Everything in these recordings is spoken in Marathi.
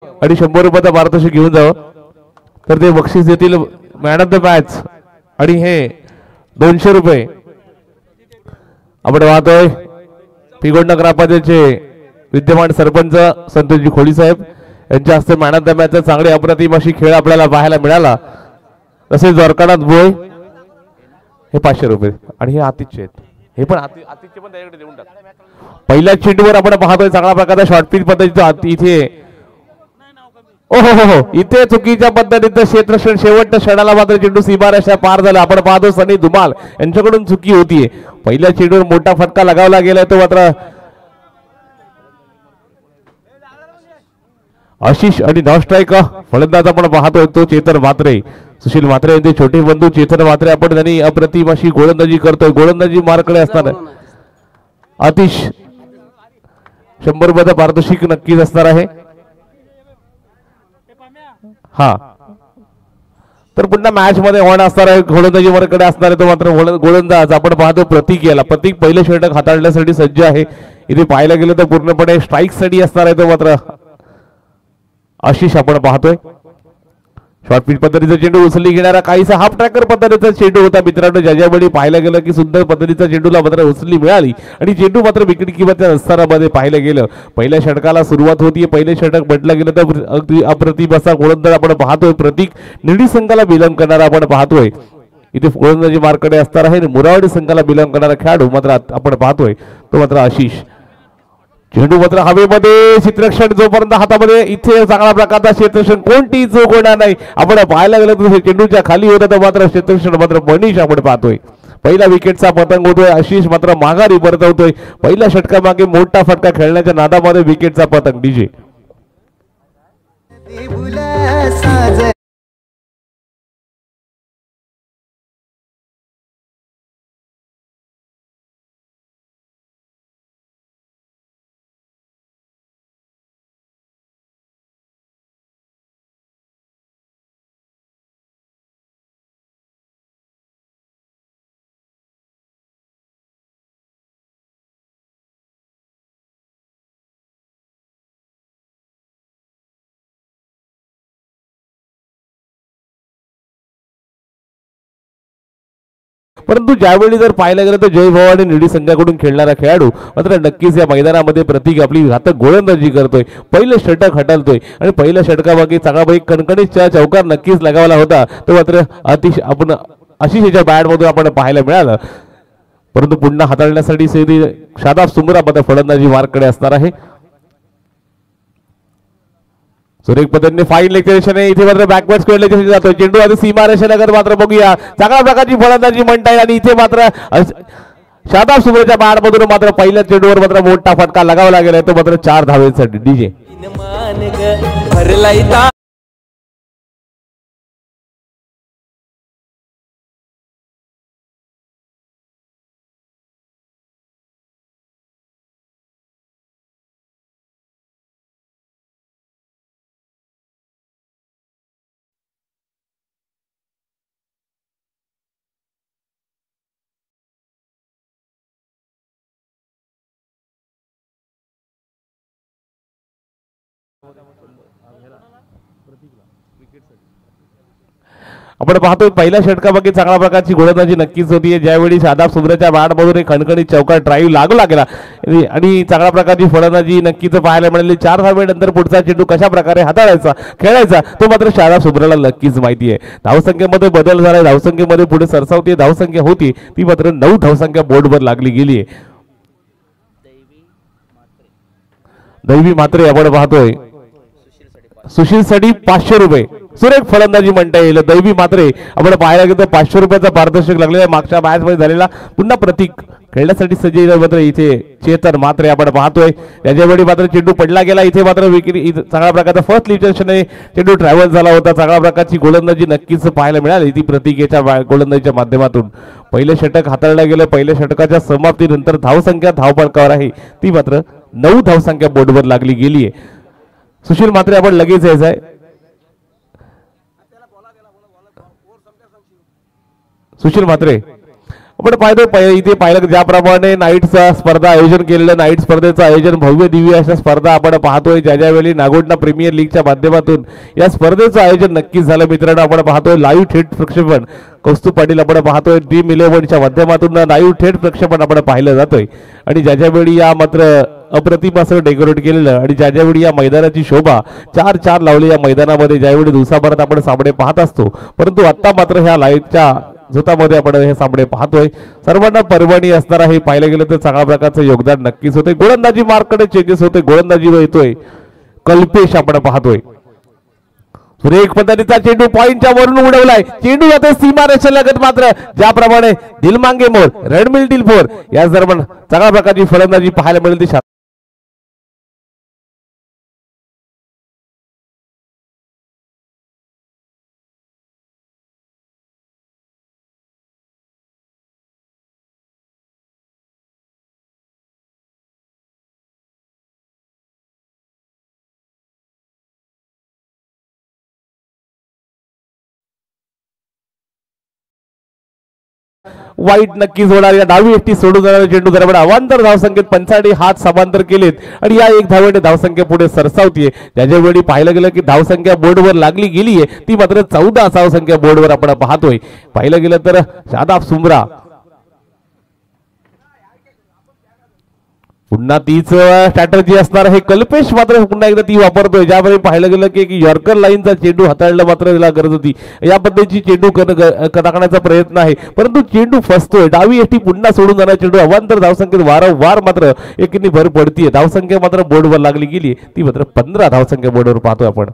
आणि 100 रुपयाचा पारितोषिक घेऊन जावं तर ते बक्षीस देतील मॅन ऑफ द मॅच आणि हे 200 रुपये आपण पाहतोय पिगोंडा ग्रामपंचायतचे विद्यमान सरपंच संतोषजी खोली साहेब यांच्या हस्ते मॅन ऑफ द मॅच चांगली अप्रतिम अशी खेळ आपल्याला पाहायला मिळाला. तसेच द्वारकानाथ बोय हे 500 रुपये आणि हे आतिथ्य आहेत हे पण आतिथ्य पण त्याच्याकडे देऊन टाक. पहिल्या चेंडूवर आपण पाहतोय चांगल्या प्रकारचा शॉर्ट पिच पद्धतीचा इथे हो इथे चुकीच्या पद्धतीचं क्षेत्ररक्षण शेवटच्या क्षणाला मात्र चेंडू सीमारेषा पार झाला. आपण पाहतो सनी धुमाल यांच्याकडून चुकी होतीये. पहिल्या चेंडूवर मोठा फटका लगावला गेलाय तो मात्र आशिष आणि नॉन स्ट्राईक फलंदाज आपण पाहतोय तो चेतन म्हात्रे. सुशील म्हात्रे यांचे छोटे बंधू चेतन म्हात्रे आपण त्यांनी अप्रतिम अशी गोलंदाजी करतोय. गोलंदाजी मार्कडे असणार आतिश 100 रुपयाचा पारितोषिक नक्कीच असणार आहे. हा तर पुन्हा मॅच मध्ये ऑन असणार आहे गोलंदाजी मार्कडे असणार आहे तो मात्र गोलंदाज आपण पाहतो प्रतीक याला. प्रतीक पहिले षटक हाताळण्यासाठी सज्ज आहे. इथे पाहायला गेलं तर पूर्णपणे स्ट्राईक साठी असणार आहे तो मात्र आशिष आपण पाहतोय. शॉर्ट पिच पद्धतीचा चेंडू उचलली घेणारा काहीसा हाफ ट्रॅकर पद्धतीचा चेंडू होता मित्रांनो. ज्याच्यावेळी पाहायला गेलं की सुंदर पद्धतीचा चेंडूला मात्र उचलली मिळाली आणि चेंडू मात्र विकेट किंमतच्या स्तरामध्ये पाहायला गेलं. पहिल्या षटकाला सुरुवात होतीये. पहिले षटक म्हटलं गेलं तर अगदी अप्रतिम असा गोलंदाज आपण पाहतोय. प्रतीक निळी संघाला बिलॉंग करणारा आपण पाहतोय. इथे गोलंदाजी मार्कडे असणार आहे. मुरावडी संघाला बिलॉंग करणारा खेळाडू मात्र आपण पाहतोय तो मात्र आशिष. चेंडू मात्र हवेमध्ये क्षेत्ररक्षण जोपर्यंत हातामध्ये इथे चांगला प्रकारचा क्षेत्ररक्षण कोणतीही चूक होणार नाही. आपण पाहायला गेलं तर चेंडूच्या खाली होता तर मात्र क्षेत्ररक्षण मात्र मनीष आपण पाहतोय. पहिला विकेटचा पतंग होतोय. आशिष मात्र माघारी परतवतोय. पहिल्या षटकामागे मोठा फटका खेळण्याच्या नादामध्ये विकेटचा पतंग डीजे. परंतु ज्यावेळी जर पाहायला गेलं तर जय भवानी निळी संघाकडून खेळणारा खेळाडू मात्र नक्कीच या मैदानामध्ये प्रतीक आपली घातक गोलंदाजी करतोय. पहिले षटक हटलतोय आणि पहिल्या षटकामागे चांगला कणकणीत चौकार नक्कीच लगावला होता तो मात्र आपण आशिषच्या बॅटमधून आपण पाहायला मिळालं. परंतु पुन्हा हाताळण्यासाठी शादाब सुमरा मात्र फलंदाजी मार्कडे असणार आहे. सुरेख पद्धतीने फाईन लेक्चरेशन आहे. इथे मात्र बॅकवर्ड स्क्वेअर लेक्चरेशन जातोय. चेंडू आधी सीमारेषेनगर मात्र बघूया चांगल्या प्रकारची फलंदाजी म्हणता येईल आणि इथे मात्र शादाब सुमरेच्या बॅटमधून मात्र पहिल्या चेंडूवर मात्र मोठा फटका लगावला गेलाय तो मात्र 4 धावेसाठी डीजे. आपण पाहतोय पहिल्या षटकामागे चांगल्या प्रकारची गोलंदाजी नक्कीच होतीये. ज्यावेळी शादाब सुमरेच्या बॅटमधून एक खणखणीत चौकार ड्राईव्ह लागू लागला आणि चांगल्या प्रकारची फलंदाजी नक्कीच पाहायला मिळाली. 4 धावेनंतर पुढचा चेंडू कशा प्रकारे हाताळायचा खेळायचा तो मात्र शादाब सुमरेला नक्कीच माहिती आहे. धावसंख्येमध्ये बदल झाला. धावसंख्येमध्ये पुढे सरसावती धावसंख्या होती ती मात्र 9 धावसंख्या बोर्डवर लागली गेली आहे. दैवी मात्रे आपण पाहतोय सुशील साठी 500 रुपये सुरेख फलंदाजी म्हणता येईल. दैवी मात्रे आपण पाहायला गेलो 500 रुपयाचा पारितोषिक लागलेला मागच्या मॅच मध्ये झालेला. पुन्हा प्रतीक खेळण्यासाठी सज्ज मात्र इथे चेतन मात्रे आपण पाहतोय. त्याच्यावेळी मात्र चेंडू पडला गेला. इथे मात्र विकेट चांगल्या प्रकारचा फर्स्ट लिटरेशन चेंडू ट्रॅव्हल झाला होता. चांगल्या प्रकारची गोलंदाजी नक्कीच पाहायला मिळाली ती प्रतीकेच्या गोलंदाजीच्या माध्यमातून. पहिले षटक हाताळलं गेलं. पहिल्या षटकाच्या समाप्तीनंतर धावसंख्या धावफलकावर आहे ती मात्र 9 धावसंख्या बोर्डवर लागली गेली आहे. सुशील मात्रे आपण लगेच यायचं आहे. सुशील मात्रे आपण पाहतो इथे पाहिलं ज्याप्रमाणे नाईटचा स्पर्धा आयोजन केलेलं, नाईट स्पर्धेचं आयोजन भव्य दिव्य अशा स्पर्धा आपण पाहतोय. ज्यावेळी नागोठणा प्रीमियर लीगच्या माध्यमातून या स्पर्धेचं आयोजन नक्कीच झालं मित्रांनो. आपण पाहतोय लाईव्ह थेट प्रक्षेपण कौस्तुभ पाटील आपण पाहतोय ड्रीम 11च्या माध्यमातून लाईव्ह थेट प्रक्षेपण आपण पाहिलं जातोय. आणि ज्यावेळी या मात्र अप्रतिम असं डेकोरेट केलेलं आणि ज्यावेळी या मैदानाची शोभा 4-4 लावली या मैदानामध्ये, ज्यावेळी दिवसाभरात आपण सामने पाहत असतो, परंतु आता मात्र ह्या लाईव्हच्या झोतामध्ये आपण हे सामने पाहतोय. सर्वांना परवानगी असणार आहे. पाहिलं गेलं तर चांगल्या प्रकारचं योगदान नक्कीच होते. गोलंदाजी मार्ककडे चेंजेस होते. गोलंदाजी येतोय कल्पेश आपण पाहतोय. सुरेख पद्धतीचा चेंडू पॉइंटच्या वरून उडवलाय. चेंडू जाते सीमारेषे लगत, मात्र ज्याप्रमाणे दिलमांगे मोर रेडमिल दिल फोर या दरम्यान चांगल्या प्रकारची फलंदाजी पाहायला मिळेल. ती वाईट नक्कीच होणार. या डावी एकटी सोडून जाणारा चेंडू दरम्यान अवांतर धावसंख्येत 55 हात समांतर केलेत आणि या एक धावेने धावसंख्या पुढे सरसावतीये. ज्याच्या वेळी पाहिलं गेलं की धावसंख्या बोर्डवर लागली गेलीये ती मात्र 14 धावसंख्या बोर्डवर आपण पाहतोय. पाहिलं गेलं तर शादाब सुमरा पुन्हा तीच स्ट्रॅटर्जी असणार आहे. कल्पेश मात्र पुन्हा एकदा ती वापरतोय. ज्यावेळी पाहिलं गेलं की यॉर्कर लाईनचा चेंडू हाताळला मात्र त्याला गरज होती. या पद्धतीची चेंडू टाकण्याचा प्रयत्न आहे, परंतु चेंडू फसतोय. डावी एटी पुन्हा सोडून जाणार चेंडू अवांतर धावसंख्येत वारंवार मात्र एकीने भर पडतीये. धावसंख्या मात्र बोर्डवर लागली गेली ती मात्र 15 धावसंख्या बोर्डवर पाहतोय आपण.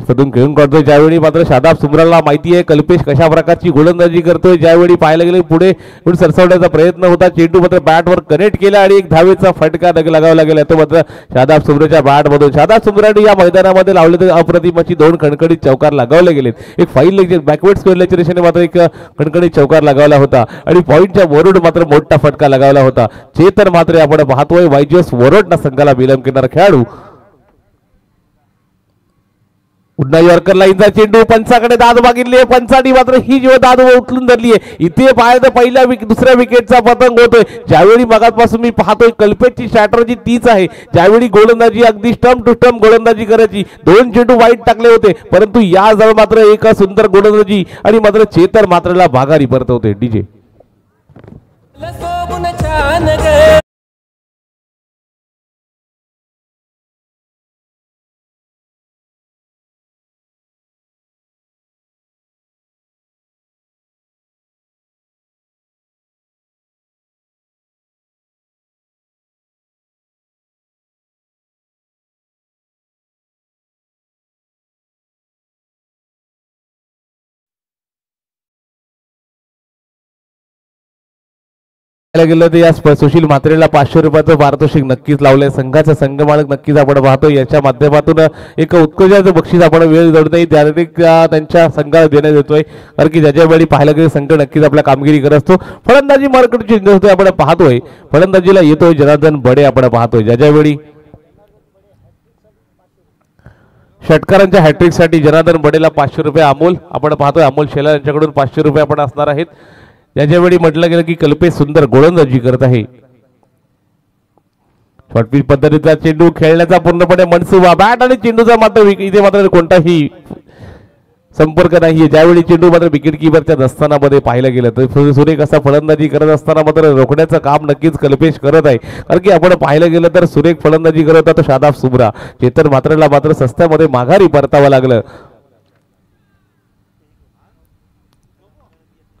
मधून खेळून काढतोय. ज्यावेळी मात्र शादाब सुमराला माहिती आहे कल्पेश कशा प्रकारची गोलंदाजी करतोय. ज्यावेळी पाहायला गेले पुढे सरसवण्याचा प्रयत्न होता, चेंडू मात्र बॅटवर कनेक्ट केला आणि एक धावेचा फटका लगावला गेला. तो मात्र शादाब सुमराच्या बॅट मधून शादाब सुमराने या मैदानामध्ये लावले तर अप्रतिमाची 2 खणखणीत चौकार लगावले गेलेत. एक फाईल बॅकवर्ड स्क्वेअर लेगच्या दिशेने मात्र एक खणखणीत चौकार लगावला होता आणि पॉईंटच्या वरून मात्र मोठा फटका लगावला होता. चेतन मात्र आपण पाहतोय वायजीएस वरोडना संघाला विलंब करणारा खेळाडू. पुन्हा यॉर्कर लाईनचा चेंडू पंचाकडे दाद मागितली आहे. पंचानी मात्र ही जेव्हा दाद उचलून धरली आहे. इथे पाहायचं पहिल्या दुसऱ्या विकेटचा पतंग होतोय. ज्यावेळी मगापासून मी पाहतोय कल्पेशची स्ट्रॅटर्जी तीच आहे. ज्यावेळी गोलंदाजी अगदी स्टंप टू स्टंप गोलंदाजी करायची. 2 चेंडू वाईट टाकले होते, परंतु या जवळ मात्र एक सुंदर गोलंदाजी आणि मात्र चेतन मात्रला भागारी परतवते. डीजे गेलं तर या सुशील म्हात्रेला 500 रुपयाचं पारितोषिक नक्कीच लावलंय. संघाचा संघमालक नक्कीच आपण पाहतो. याच्या माध्यमातून एक उत्कृष्ट बक्षीस आपण वेळ जोडतोय त्यांच्या संघाला देण्यात येतोय. कारण की ज्याच्या वेळी पाहायला गेलं संघ नक्कीच आपल्या कामगिरी करत असतो. फलंदाजी मार्केटची होतोय आपण पाहतोय. फलंदाजीला येतोय जनार्दन बडे आपण पाहतोय. ज्याच्या वेळी षटकारांच्या हॅट्रिक साठी जनार्दन बडेला 500 रुपये अमोल आपण पाहतोय. अमोल शेलार यांच्याकडून 500 रुपये आपण असणार आहेत. याच्या वेळी म्हटलं गेलं की कल्पेश सुंदर गोलंदाजी करत आहे. शॉर्टपिच पद्धतीचा चेंडू खेळण्याचा पूर्णपणे मनसुबा. बॅट आणि चेंडूचा मात्र इथे मात्र कोणताही संपर्क नाहीये. ज्यावेळी चेंडू मात्र विकेट किपरच्या दस्तानामध्ये पाहिलं गेलं तर सुरेख असा फलंदाजी करत असताना मात्र रोखण्याचं काम नक्कीच कल्पेश करत आहे. कारण की आपण पाहिलं गेलं तर सुरेख फलंदाजी करत होता शादाब सुमरा. चेतन मात्रला मात्र सस्त्यामध्ये माघारी परतावं लागलं.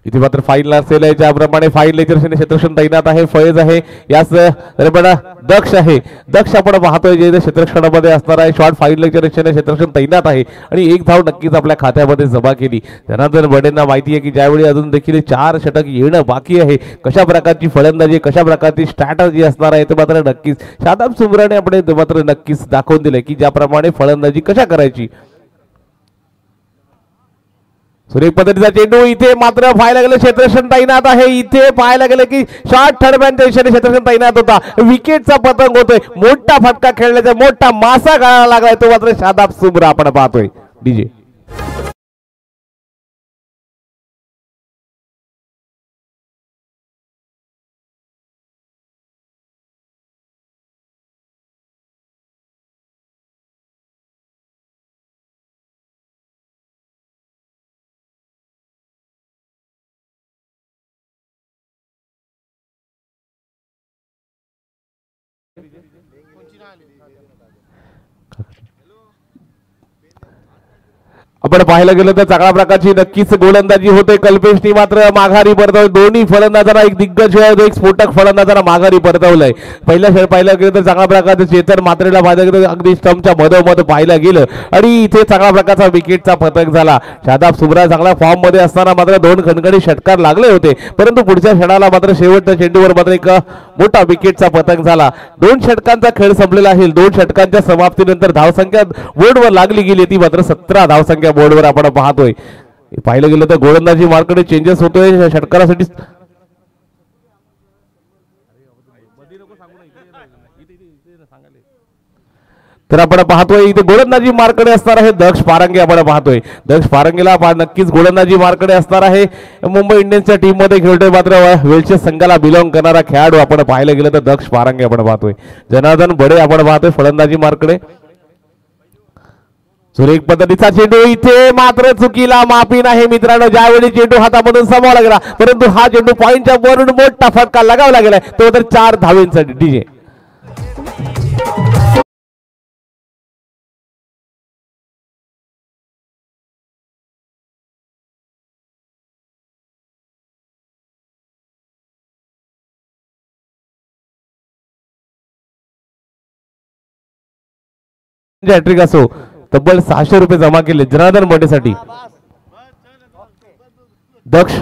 इथे मात्र फाईन असेल आहे. ज्याप्रमाणे फाईन लेजर क्षेत्ररक्षण तैनात आहे. फैज आहे. याच दरम्यान दक्ष आहे. दक्ष आपण पाहतोय जे क्षेत्ररक्षणामध्ये असणार आहे. शॉर्ट फाईन लेजर क्षेत्ररक्षण तैनात आहे आणि एक धाव नक्कीच आपल्या खात्यामध्ये जमा केली. जनार्दन बडेंना माहिती आहे की ज्यावेळी अजून देखील 4 षटक येणं बाकी आहे. कशा प्रकारची फलंदाजी कशा प्रकारची स्ट्रॅटर्जी असणार आहे ते मात्र नक्कीच शादाब सुमराने आपण मात्र नक्कीच दाखवून दिले की ज्याप्रमाणे फलंदाजी कशा करायची. सुरेख पद्धतीचा चेंडू इथे मात्र पाहायला गेलं क्षेत्ररक्षण तैनात आहे. इथे पाहायला गेलं की शॉर्ट थर्डमॅनच्या दिशेने क्षेत्ररक्षण तैनात होता. विकेटचा पतंग होतोय. मोठा फटका खेळण्याचा मोठा मासा गाळा लागलाय. तो मात्र शादाब सुमरा आपण पाहतोय. डीजे आपण पाहायला गेलो तर चांगल्या प्रकारची नक्कीच गोलंदाजी होते. कल्पेशनी मात्र माघारी परतवली. दोन्ही फलंदाजांना एक दिग्गज एक स्फोटक फलंदाजांना माघारी परतवलंय. पहिल्या पाहायला गेलं तर चांगल्या प्रकारचं चेतन मात्रेला पाहायला गेलं अगदी स्टंपच्या मधोमध पाहायला गेलं आणि इथे चांगल्या प्रकारचा विकेटचा पतक झाला. शादाब सुमरा चांगल्या फॉर्म मध्ये असताना मात्र दोन खणखणी षटकार लागले होते, परंतु पुढच्या क्षणाला मात्र शेवटच्या चेंडूवर मात्र एक मोठा विकेटचा पतक झाला. दोन षटकांचा खेळ संपलेला आहे. दोन षटकांच्या समाप्तीनंतर धावसंख्या बोर्डवर लागली गेली, ती मात्र 17 धावसंख्या बोर्डवर आपण पाहतोय. पाहिलं गेलं तर गोलंदाजी मार्कडे चेंजेस होतोय षटकारासाठी. तर आपण पाहतोय इथे गोलंदाजी मार्कडे असणार आहे दक्ष पारंगे. आपण पाहतोय दक्ष पारंगेला नक्कीच गोलंदाजी मार्कडे असणार आहे. मुंबई इंडियन्सच्या टीम मध्ये खेळतोय मात्र वेलच्या संघाला बिलॉंग करणारा खेळाडू आपण पाहिलं गेलं तर दक्ष पारंगे आपण पाहतोय. जनार्दन बडे आपण पाहतोय फलंदाजी मार्कडे. सुरेख पद्धतीचा चेंडू इथे मात्र चुकीला माफी नाही मित्रांनो. ज्यावेळी चेंडू हातामधून समावला गेला, परंतु हा चेंडू पॉइंटच्या वरून मोठा फटका लगावला गेलाय, तो तर 4 धावेंसाठी. डीजे हॅट्रिक असो, तब्बल 600 रुपये जमा केले जनार्दन बडेसाठी. दक्ष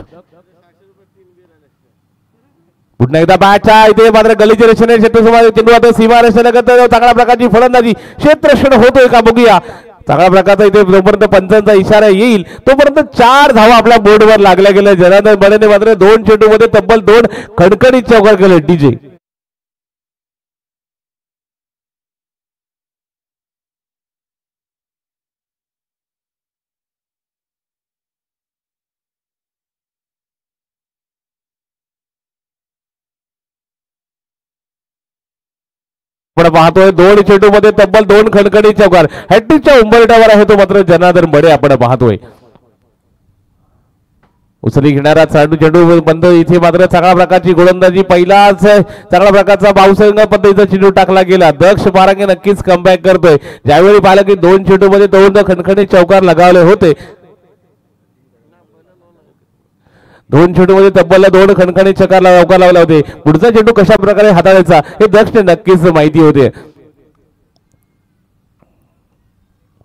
पुन्हा एकदा बॅटच्या इथे मात्र गलीच्या रेषेने चेंडू आता सीमा रेषेलगत चांगल्या प्रकारची फलंदाजी क्षेत्ररक्षण होतोय का बघूया. चांगल्या प्रकारचा इथे जोपर्यंत पंचांचा इशारा येईल तोपर्यंत 4 धावा आपल्या बोर्डवर लागल्या गेल्या. जनार्दन बडेने मात्र 2 चेंडू मध्ये तब्बल 2 खडखडीत चौकार केले. डीजे आपण पाहतोय 2 चेंडू मध्ये तब्बल 2 खणखणी चौकार. हॅट्रिकच्या उंबरठ्यावर आहे तो मात्र जनार्दन बडे आपण पाहतोय. उचली घेणारा चेंडू बंद. इथे मात्र चांगल्या प्रकारची गोलंदाजी, पहिलाच चांगल्या प्रकारचा बाउसंग पद्धतीचा चेंडू टाकला गेला. दक्ष पारंगे नक्कीच कमबॅक करतोय. ज्यावेळी पाहिलं की 2 चेंडू मध्ये 2 खणखणी चौकार लगावले होते, 2 चेंडू मध्ये तब्बल 2 खणखणी चौकार लावले होते. पुढचा चेंडू कशा प्रकारे हाताळायचा हे दक्षने नक्कीच माहिती होते.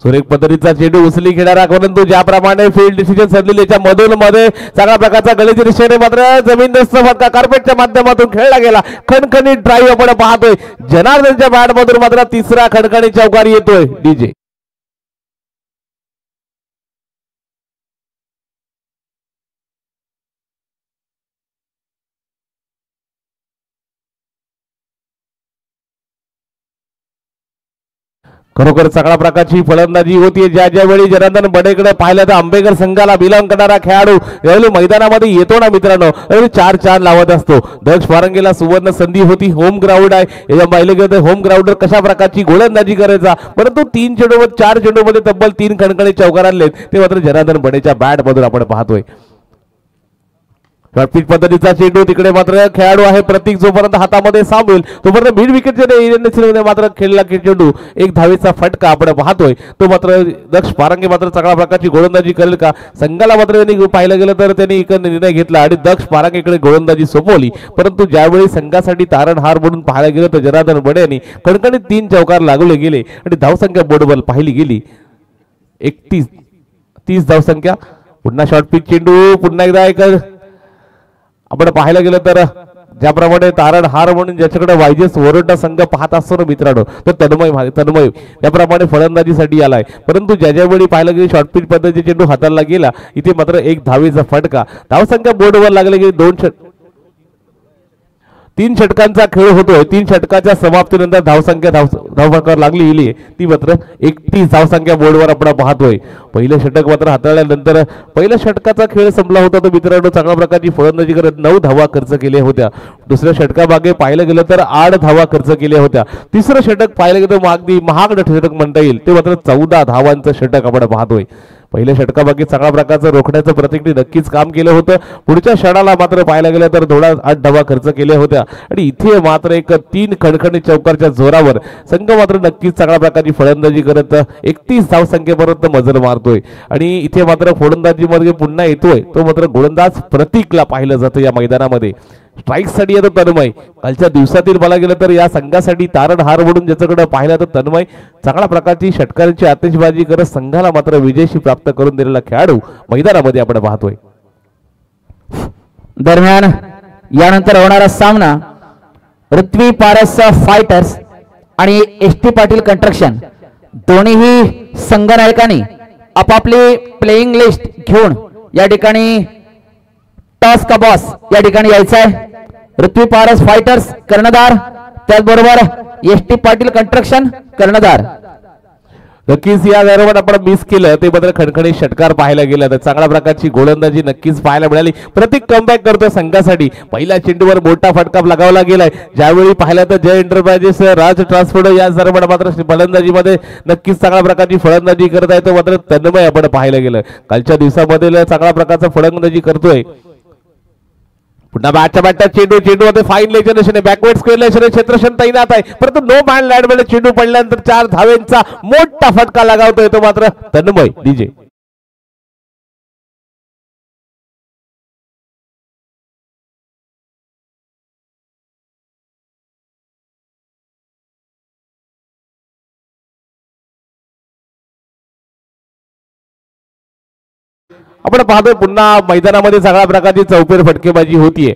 सुरेख पद्धतीचा चेंडू उचली घेणारा, परंतु ज्याप्रमाणे फील्ड डिसिजन सदलेल्याच्या मधून मध्ये चांगल्या प्रकारचा गळीच्या दिशेने मात्र जमीनदस्त फटका कार्पेटच्या माध्यमातून खेळला गेला. खणखणी ड्राईव्ह आपण पाहतोय. जनार्दनच्या बॅट मधून मात्र 3रा खणखणी चौकार येतोय. डीजे खरोखर चांगल्या प्रकारची फलंदाजी होती. ज्या वेळी जनार्दन बडेकडे पाहिलं तर आंबेकर संघाला बिलॉंग करणारा खेळाडू यावेळी मैदानामध्ये येतो ना मित्रांनो, 4 लावत असतो. दक्ष पारंगेला सुवर्ण संधी होती. होम ग्राउंड आहे, या पाहिलं गेलं होम ग्राउंडवर कशा प्रकारची गोलंदाजी करायचा, परंतु 4 चेंडू मध्ये तब्बल 3 खणखणी चौकार आणलेत, ते मात्र जनार्दन बडेच्या बॅट मधून आपण पाहतोय. शॉर्टपिच पद्धतीचा चेंडू तिकडे मात्र खेळाडू आहे प्रतीक, जोपर्यंत हातामध्ये सामील तोपर्यंत मिड विकेटच्या मात्र खेळला चेंडू 1 धावेचा फटका आपण पाहतोय. तो मात्र दक्ष पारंगे मात्र चांगल्या प्रकारची गोलंदाजी करेल का, संघाला मात्र त्यांनी पाहिलं गेलं तर त्यांनी एक निर्णय घेतला आणि दक्ष पारंगेकडे गोलंदाजी सोपवली. परंतु ज्यावेळी संघासाठी तारणहार म्हणून पाहायला गेलं तर जनार्दन बडे यांनी खणखणीत 3 चौकार लागवले गेले आणि धावसंख्या बोर्डवर पाहिली गेली 31 धावसंख्या. पुन्हा शॉर्टपिच चेंडू, पुन्हा एकदा एक आपण पाहायला गेलं तर ज्याप्रमाणे तारणहार म्हणून ज्याच्याकडे वायजेस वरोटा संघ पाहत असतो ना मित्रांनो, तर तन्मय याप्रमाणे फलंदाजीसाठी आलाय. परंतु ज्यावेळी पाहायला गेली शॉर्टपिच पद्धतीचा चेंडू हाताळला गेला, इथे मात्र 1 धावेचा फटका. धावसंख्या बोर्डवर लागली गेली 3 षटकांचा खेळ होतोय. 3 षटकाच्या समाप्तीनंतर धावसंख्या धावफटकावर लागली गेली ती मात्र 31 धावसंख्या बोर्डवर आपण पाहतोय. पहिलं षटक मात्र हाताळल्यानंतर पहिल्या षटकाचा खेळ संपला होता तो मित्रांनो चांगल्या प्रकारची फलंदाजी करत 9 धावा खर्च केल्या होत्या. दुसऱ्या षटकामागे पाहिलं गेलं तर 8 धावा खर्च केल्या होत्या. तिसरं षटक पाहिलं गेलं तर अगदी महागडं षटक म्हणता येईल, ते मात्र 14 धावांचं षटक आपण पाहतोय. पहिल्या षटकाबाकी चांगल्या प्रकारचं रोखण्याचं प्रतीकने नक्कीच काम केलं होतं. पुढच्या क्षणाला मात्र पाहायला गेलं तर थोडा 8 धावा खर्च केल्या होत्या आणि इथे मात्र एक 3 खणखणी चौकारच्या जोरावर संघ मात्र नक्कीच चांगल्या प्रकारची फलंदाजी करत 31 धावसंख्येपर्यंत मजल मारतोय आणि इथे मात्र फलंदाजीमध्ये पुन्हा येतोय तो मात्र गोलंदाज प्रतीकला पाहिलं जातं या मैदानामध्ये. स्ट्राईकसाठी येतो तन्मय. कालच्या दिवसातील मला गेलं तर या संघासाठी तारणहार म्हणून ज्याच्याकडे पाहिलं तर तन्मय चांगल्या प्रकारची षटकारांची आतिषबाजी करत संघाला मात्र विजयशी प्राप्त करून दिलेला खेळाडू मैदानामध्ये आपण पाहतोय. दरम्यान यानंतर होणारा सामना पृथ्वी पारस फायटर्स आणि एसटी पाटील कंस्ट्रक्शन दोन्हीही संघनायकांनी आपापली प्लेइंग लिस्ट घेऊन या ठिकाणी टॉस का बॉस या ठिकाणी यायचं आहे. पृथ्वी पारस फायटर्स कर्णधार, त्याचबरोबर एसटी पाटील कंस्ट्रक्शन कर्णधार. नक्कीच या दरम्यान आपण मिस केलं ते मात्र खणखणी षटकार पाहायला गेलं तर चांगल्या प्रकारची गोलंदाजी नक्कीच पाहायला मिळाली. प्रतीक कमबॅक करतो संघासाठी. पहिल्या चेंडूवर मोठा फटका लगावला गेलाय. ज्यावेळी पाहिलं तर जय एंटरप्राइजेस राज ट्रान्सपोर्ट या दरम्यान मात्र फलंदाजीमध्ये नक्कीच चांगल्या प्रकारची फलंदाजी करत आहे तो मात्र तन्मय आपण पाहायला गेलं. कालच्या दिवसामध्ये चांगल्या प्रकारचा फलंदाजी करतोय. पुन्हा बॅटच्या बॅटचा चेंडू मध्ये फाईन लेजन बॅकवर्ड स्क्वेअर क्षेत्रक्षण तैनात आहे परंतु नो मॅन लँड मध्ये चेंडू पडल्यानंतर 4 धावेंचा मोठा फटका लगावतोय तो मात्र तन्मय डीजे. आपण पाहतोय पुन्हा मैदानामध्ये सगळ्या प्रकारची चौफेर फटकेबाजी होतीये.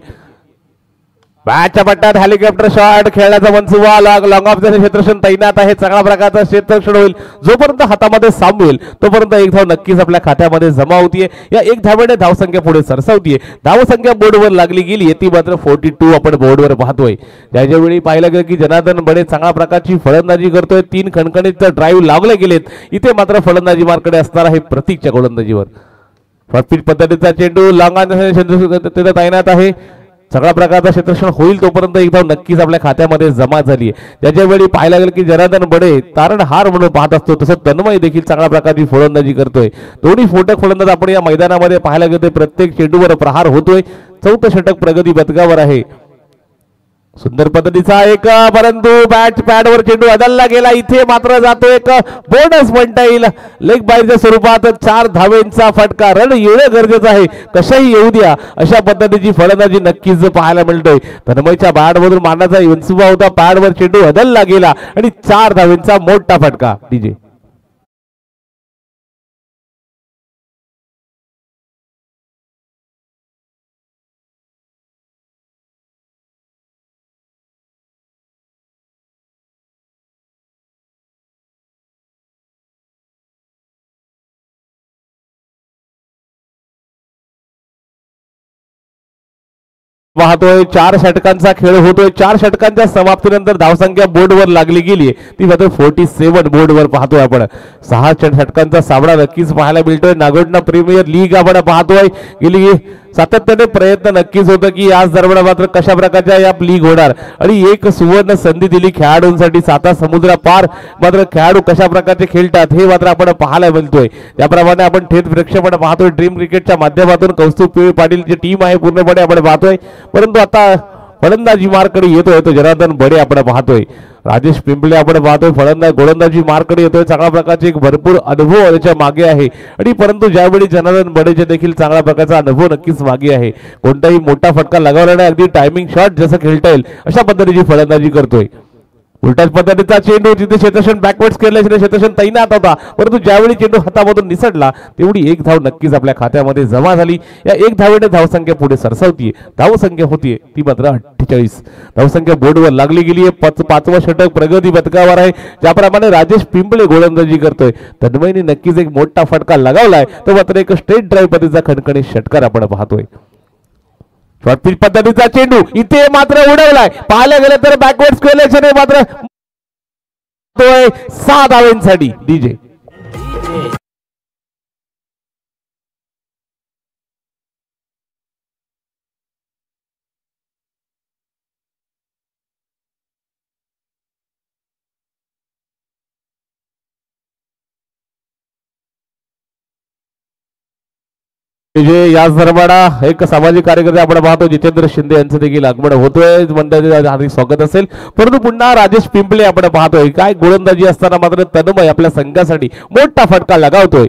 बॅटच्या पट्ट्यात हेलिकॉप्टर शॉट खेळण्याचा मनसुबा लॉंग ऑफ क्षेत्रक्षण तैनात आहे. चांगल्या प्रकारचा क्षेत्रक्षण होईल. जोपर्यंत हातामध्ये सामवेल तोपर्यंत एक धाव नक्कीच आपल्या खात्यामध्ये जमा होतीये. या एक धावेने धावसंख्या पुढे सरसावतीये. धावसंख्या बोर्डवर लागली गेली ती मात्र 42 आपण बोर्डवर पाहतोय. त्याच्यावेळी पाहिलं गेलं की जनार्दन बडे चांगल्या प्रकारची फलंदाजी करतोय. 3 खणखणीत ड्राईव्ह लावले गेलेत. इथे मात्र फलंदाजी मार्कडे असणार आहे प्रतीकच्या गोलंदाजीवर. फॉरफिट पद्धतीचा चेंडू लॉंग तैनात आहे. सगळ्या प्रकारचा क्षेत्रक्षण होईल तोपर्यंत एक धाव नक्कीच आपल्या खात्यामध्ये जमा झाली आहे. त्याच्या वेळी पाहायला गेलं की जनार्दन बडे तारणहार म्हणून पाहत असतो तसं तन्मय देखील चांगल्या प्रकारची फलंदाजी करतोय. दोन्ही फोटक फलंदाज आपण या मैदानामध्ये पाहायला गेलो प्रत्येक चेंडूवर प्रहार होतोय. 4थं षटक प्रगती पथकावर आहे. सुंदर पद्धतीचा एक परंतु बॅट पॅडवर चेंडू अदलला गेला. इथे मात्र जातो एक बोनस म्हणता येईल. लेग बायच्या स्वरूपात 4 धावेंचा फटका. रन येणं गरजेचं आहे. कशाही येऊ द्या अशा पद्धतीची फलंदाजी नक्कीच पाहायला मिळतोय. तन्मयच्या बॅटमधून मारण्याचा मनसुबा होता. पॅडवर चेंडू अदलला गेला आणि 4 धावेंचा मोठा फटका डीजे. पाहतोय 4 षटकांचा खेळ होतोय. 4 षटकांच्या समाप्तीनंतर धावसंख्या बोर्डवर लागली गेली ती मात्र 47 बोर्डवर पाहतोय आपण. 6 षटकांचा सामना नक्कीच पाहायला मिळतोय. नागोठणा प्रीमियर लीग आपण पाहतोय. गेली सातत्याने प्रयत्न नक्कीच होतं की आज दरम्यान मात्र कशा प्रकारच्या या लीग होणार आणि एक सुवर्ण संधी दिली खेळाडूंसाठी. 7 समुद्र पार मात्र खेळाडू कशा प्रकारचे खेळतात हे मात्र आपण पाहायला मिळतोय. त्याप्रमाणे आपण थेट प्रेक्षेपण पाहतोय. ड्रीम क्रिकेटच्या माध्यमातून कौस्तुभ पिळे पाटील जी टीम आहे पूर्णपणे आपण पाहतोय. परंतु आता फलंदाजी मार्कडे येतोय तो जनार्दन बडे आपण पाहतोय. राजेश पिंपळे आपण पाहतोय गोलंदाजी मार्कडे येतोय. चांगल्या प्रकारचे एक भरपूर अनुभव त्याच्या मागे आहे आणि परंतु ज्यावेळी जनार्दन बडेचे देखील चांगल्या प्रकारचा अनुभव नक्कीच मागे आहे. कोणताही मोठा फटका लगावला नाही. अगदी टायमिंग शॉट जसं खेळता येईल अशा पद्धतीची फलंदाजी करतोय. उलटाच पद्धतीचा चेंडू जिथे क्षेत्रक्षण बॅकवर्ड केल्याशिवाय क्षेत्रक्षण तैनात होता परंतु ज्यावेळी चेंडू हातामधून निसटला तेवढी एक धाव नक्कीच आपल्या खात्यामध्ये जमा झाली. या एक धावेने धावसंख्या पुढे सरसावतीये. धावसंख्या होतीये ती मात्र 48. धावसंख्या बोर्डवर लागली गेली आहे. 5वं षटक प्रगती पथकावर आहे. ज्याप्रमाणे राजेश पिंपळे गोलंदाजी करतोय तन्मयने नक्कीच एक मोठा फटका लगावलाय तो मात्र एक स्ट्रेट ड्राईव्ह पद्धतीचा खणखणी षटकार आपण पाहतोय. शॉर्टपिच पद्धतीचा चेंडू इथे मात्र उडवलाय. पाहायला गेलं तर बॅकवर्ड स्क्वेअर मात्र 6 धावेंसाठी डीजे. जे याच दरम्यान एक सामाजिक कार्यकर्ते आपण पाहतो जितेंद्र शिंदे यांचं देखील आगमन होतोय मंडळाचे हार्दिक स्वागत असेल. परंतु पुन्हा राजेश पिंपळे आपण पाहतोय काय गोलंदाजी असताना मात्र तन्मय आपल्या संघासाठी मोठा फटका लगावतोय.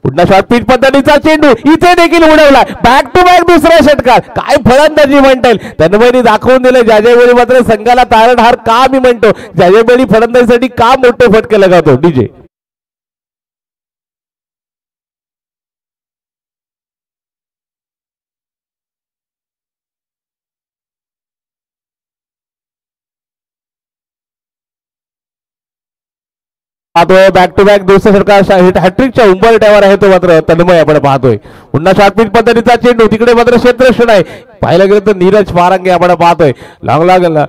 पुन्हा शॉर्ट पिच पद्धतीचा चेंडू इथे देखील उडवला बॅक टू बॅक दुसरा षटकार काय फलंदाजी म्हणता येईल. तन्मयने दाखवून दिले ज्यावेळी मात्र संघाला तारणहार का मी म्हणतो ज्यावेळी फलंदाजीसाठी का मोठे फटके लगावतो. डीजे पाहतोय बॅक टू बॅक दुसरा षटकार हॅट्रिकच्या उंबरठ्यावर आहे तो मात्र तन्मय आपण पाहतोय. पुन्हा शॉर्ट पिच पद्धतीचा चेंडू तिकडे मात्र क्षेत्ररक्षण आहे. पाहायला गेलं तर नीरज पारंगे आपण पाहतोय लॉंग लागला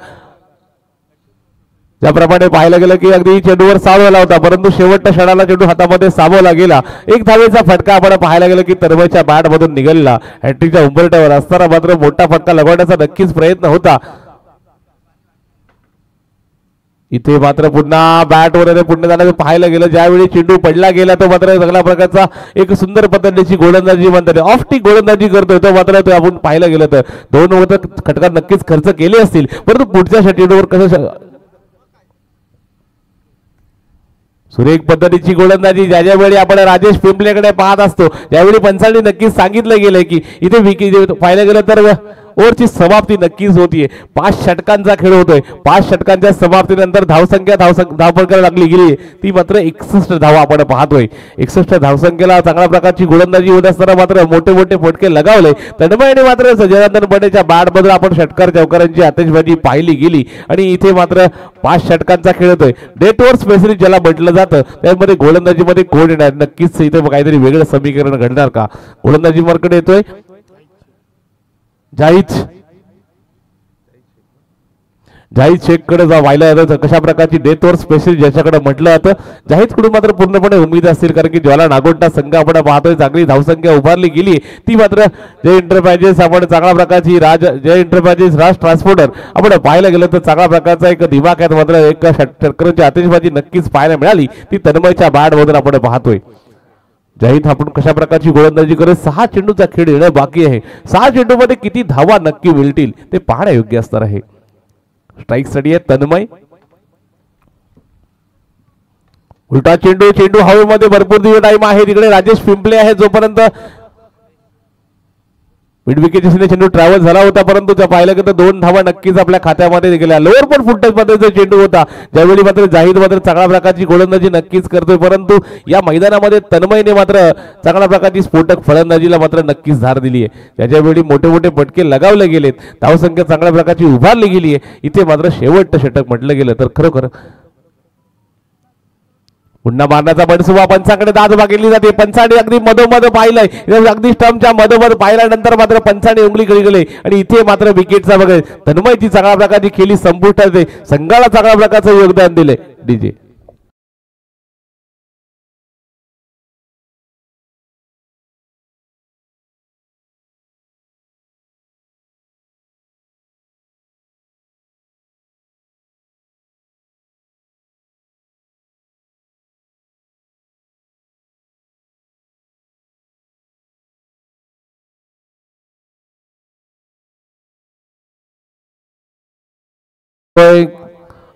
ज्याप्रमाणे पाहायला गेलं की अगदी चेंडूवर सावला होता परंतु शेवटच्या क्षणाला चेंडू हातामध्ये सावला गेला. एक धावेचा फटका आपण पाहायला गेलं की तन्मयच्या बॅट मधून निघाला. हॅट्रिकच्या उंबरठ्यावर असताना मात्र मोठा फटका लगवण्याचा नक्कीच प्रयत्न होता. इथे मात्र पुन्हा बॅट वगैरे पुन्हा जाण्याचं पाहायला गेलं ज्यावेळी चेंडू पडला गेला तो मात्र चांगल्या प्रकारचा एक सुंदर पद्धतीची गोलंदाजी म्हणतात ऑफ टी गोलंदाजी करतोय तो मात्र तो आपण पाहायला गेलं तर दोन खटका नक्कीच खर्च केले असतील परंतु पुढच्या चेंडूवर कसं सुरेख पद्धतीची गोलंदाजी ज्यावेळी आपण राजेश पिंपलेकडे पाहत असतो त्यावेळी पंचांनी नक्कीच सांगितलं गेलं की इथे विकेट पाहायला गेलं तर ओव्हरची समाप्ती नक्कीच होतीये. 5 षटकांचा खेळ होतोय. 5 षटकांच्या समाप्तीनंतर धावसंख्या धावपळ लागली गेली ती मात्र 61 धावा आपण पाहतोय. 61 धावसंख्येला चांगल्या प्रकारची गोलंदाजी होत असताना मात्र मोठे मोठे फटके लगावले. तन्मयने मात्र जनार्दन बडेच्या बॅट बद्दल आपण षटकार चौकारांची आतिषबाजी पाहिली गेली आणि इथे मात्र 5 षटकांचा खेळ होतोय. डेट ओव्हर स्पेशलिस्ट ज्याला म्हटलं जातं त्यामध्ये गोलंदाजीमध्ये कोण येणार नक्कीच इथे काहीतरी वेगळं समीकरण घडणार का. गोलंदाजी मार्कडे येतोय जाहीद शेख कडे व्हायला येतं कशा प्रकारची डेथ ओव्हर स्पेशल ज्याच्याकडे म्हटलं जातं जाहीद कडून मात्र पूर्णपणे उमेद असतील कारण की ज्वाला नागोटा संघ आपण पाहतोय चांगली धावसंख्या उभारली गेली ती मात्र जय एंटरप्राइजेस आपण चांगल्या प्रकारची जय एंटरप्राइजेस राज ट्रान्सपोर्टर आपण पाहायला गेलं तर चांगल्या प्रकारचा एक दिमाग मात्र एक षटकारांची आतिषबाजी नक्कीच पाहायला मिळाली ती तन्मयच्या बॅट मधून आपण पाहतोय. जाहीद आपण कशा प्रकारची गोलंदाजी करत 6 चेंडूचा खेळ येणं बाकी आहे. 6 चेंडूमध्ये किती धावा नक्की मिळतील ते पाहणं योग्य असणार आहे. स्ट्राईक साठी आहे तन्मय उलटा चेंडू हवेमध्ये भरपूर दिवस टाइम आहे. तिकडे राजेश पिंपळे आहे जोपर्यंत मिड विकेटच्या दिशेने चेंडू ट्रॅव्हल झाला होता परंतु त्या पाहिलं की 2 धावा नक्कीच आपल्या खात्यामध्ये गेल्या. लोअर पण फुटटच पद्धतीचा चेंडू होता ज्यावेळी मात्र जाहीद मात्र चांगल्या प्रकारची गोलंदाजी नक्कीच करतोय परंतु या मैदानामध्ये तन्मयने मात्र चांगल्या प्रकारची स्फोटक फलंदाजीला मात्र नक्कीच धार दिली आहे. त्याच्यावेळी मोठे मोठे फटके लगावले गेलेत. धावसंख्या चांगल्या प्रकारची उभारली गेली आहे. इथे मात्र शेवटचं षटक म्हटलं गेलं तर खरोखर पुन्हा मारण्याचा बनसुबा पंचाकडे दादबा केली जाते. पंचाने अगदी मधोमध पाहिलंय अगदी स्टंपच्या मधोमध पाहिल्यानंतर मात्र पंचाने उंगली गेले आणि इथे मात्र विकेटचा बघा तन्मयची चांगल्या प्रकारची खेळी संपुष्टात संघाला चांगल्या प्रकारचं योगदान दिले. डीजे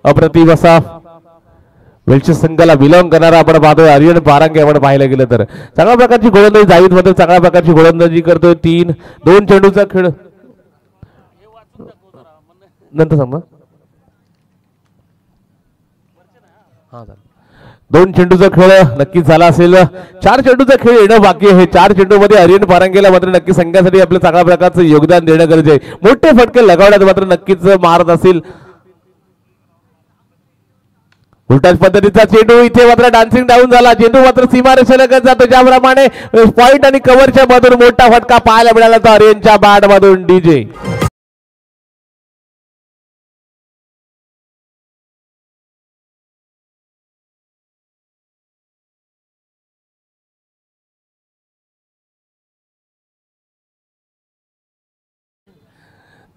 अप्रतिम असा वेल्स संघाला विलंब करणारा आपण पाहतोय आर्यन पारांगे आपण पाहायला गेलं तर चांगल्या प्रकारची गोलंदाजी जाहीद मध्ये चांगल्या प्रकारची गोलंदाजी करतोय. 2 चेंडूचा खेळ नंतर सांग 2 चेंडूचा खेळ नक्कीच झाला असेल. 4 चेंडूचा खेळ येणं बाकी आहे. 4 चेंडूमध्ये आर्यन पारांगेला मात्र नक्की संघासाठी आपलं चांगल्या प्रकारचं योगदान देणं गरजेचं आहे. मोठे फटके लगावण्यात मात्र नक्कीच मारत असेल. उलटाच पद्धतीचा चेंडू इथे मात्र डान्सिंग डाऊन झाला. चेंडू मात्र सीमारेषेलगत जातो ज्याप्रमाणे पॉइंट आणि कव्हरच्या मधून मोठा फटका पाहायला मिळाला तो आर्यनच्या बॅट मधून. डीजे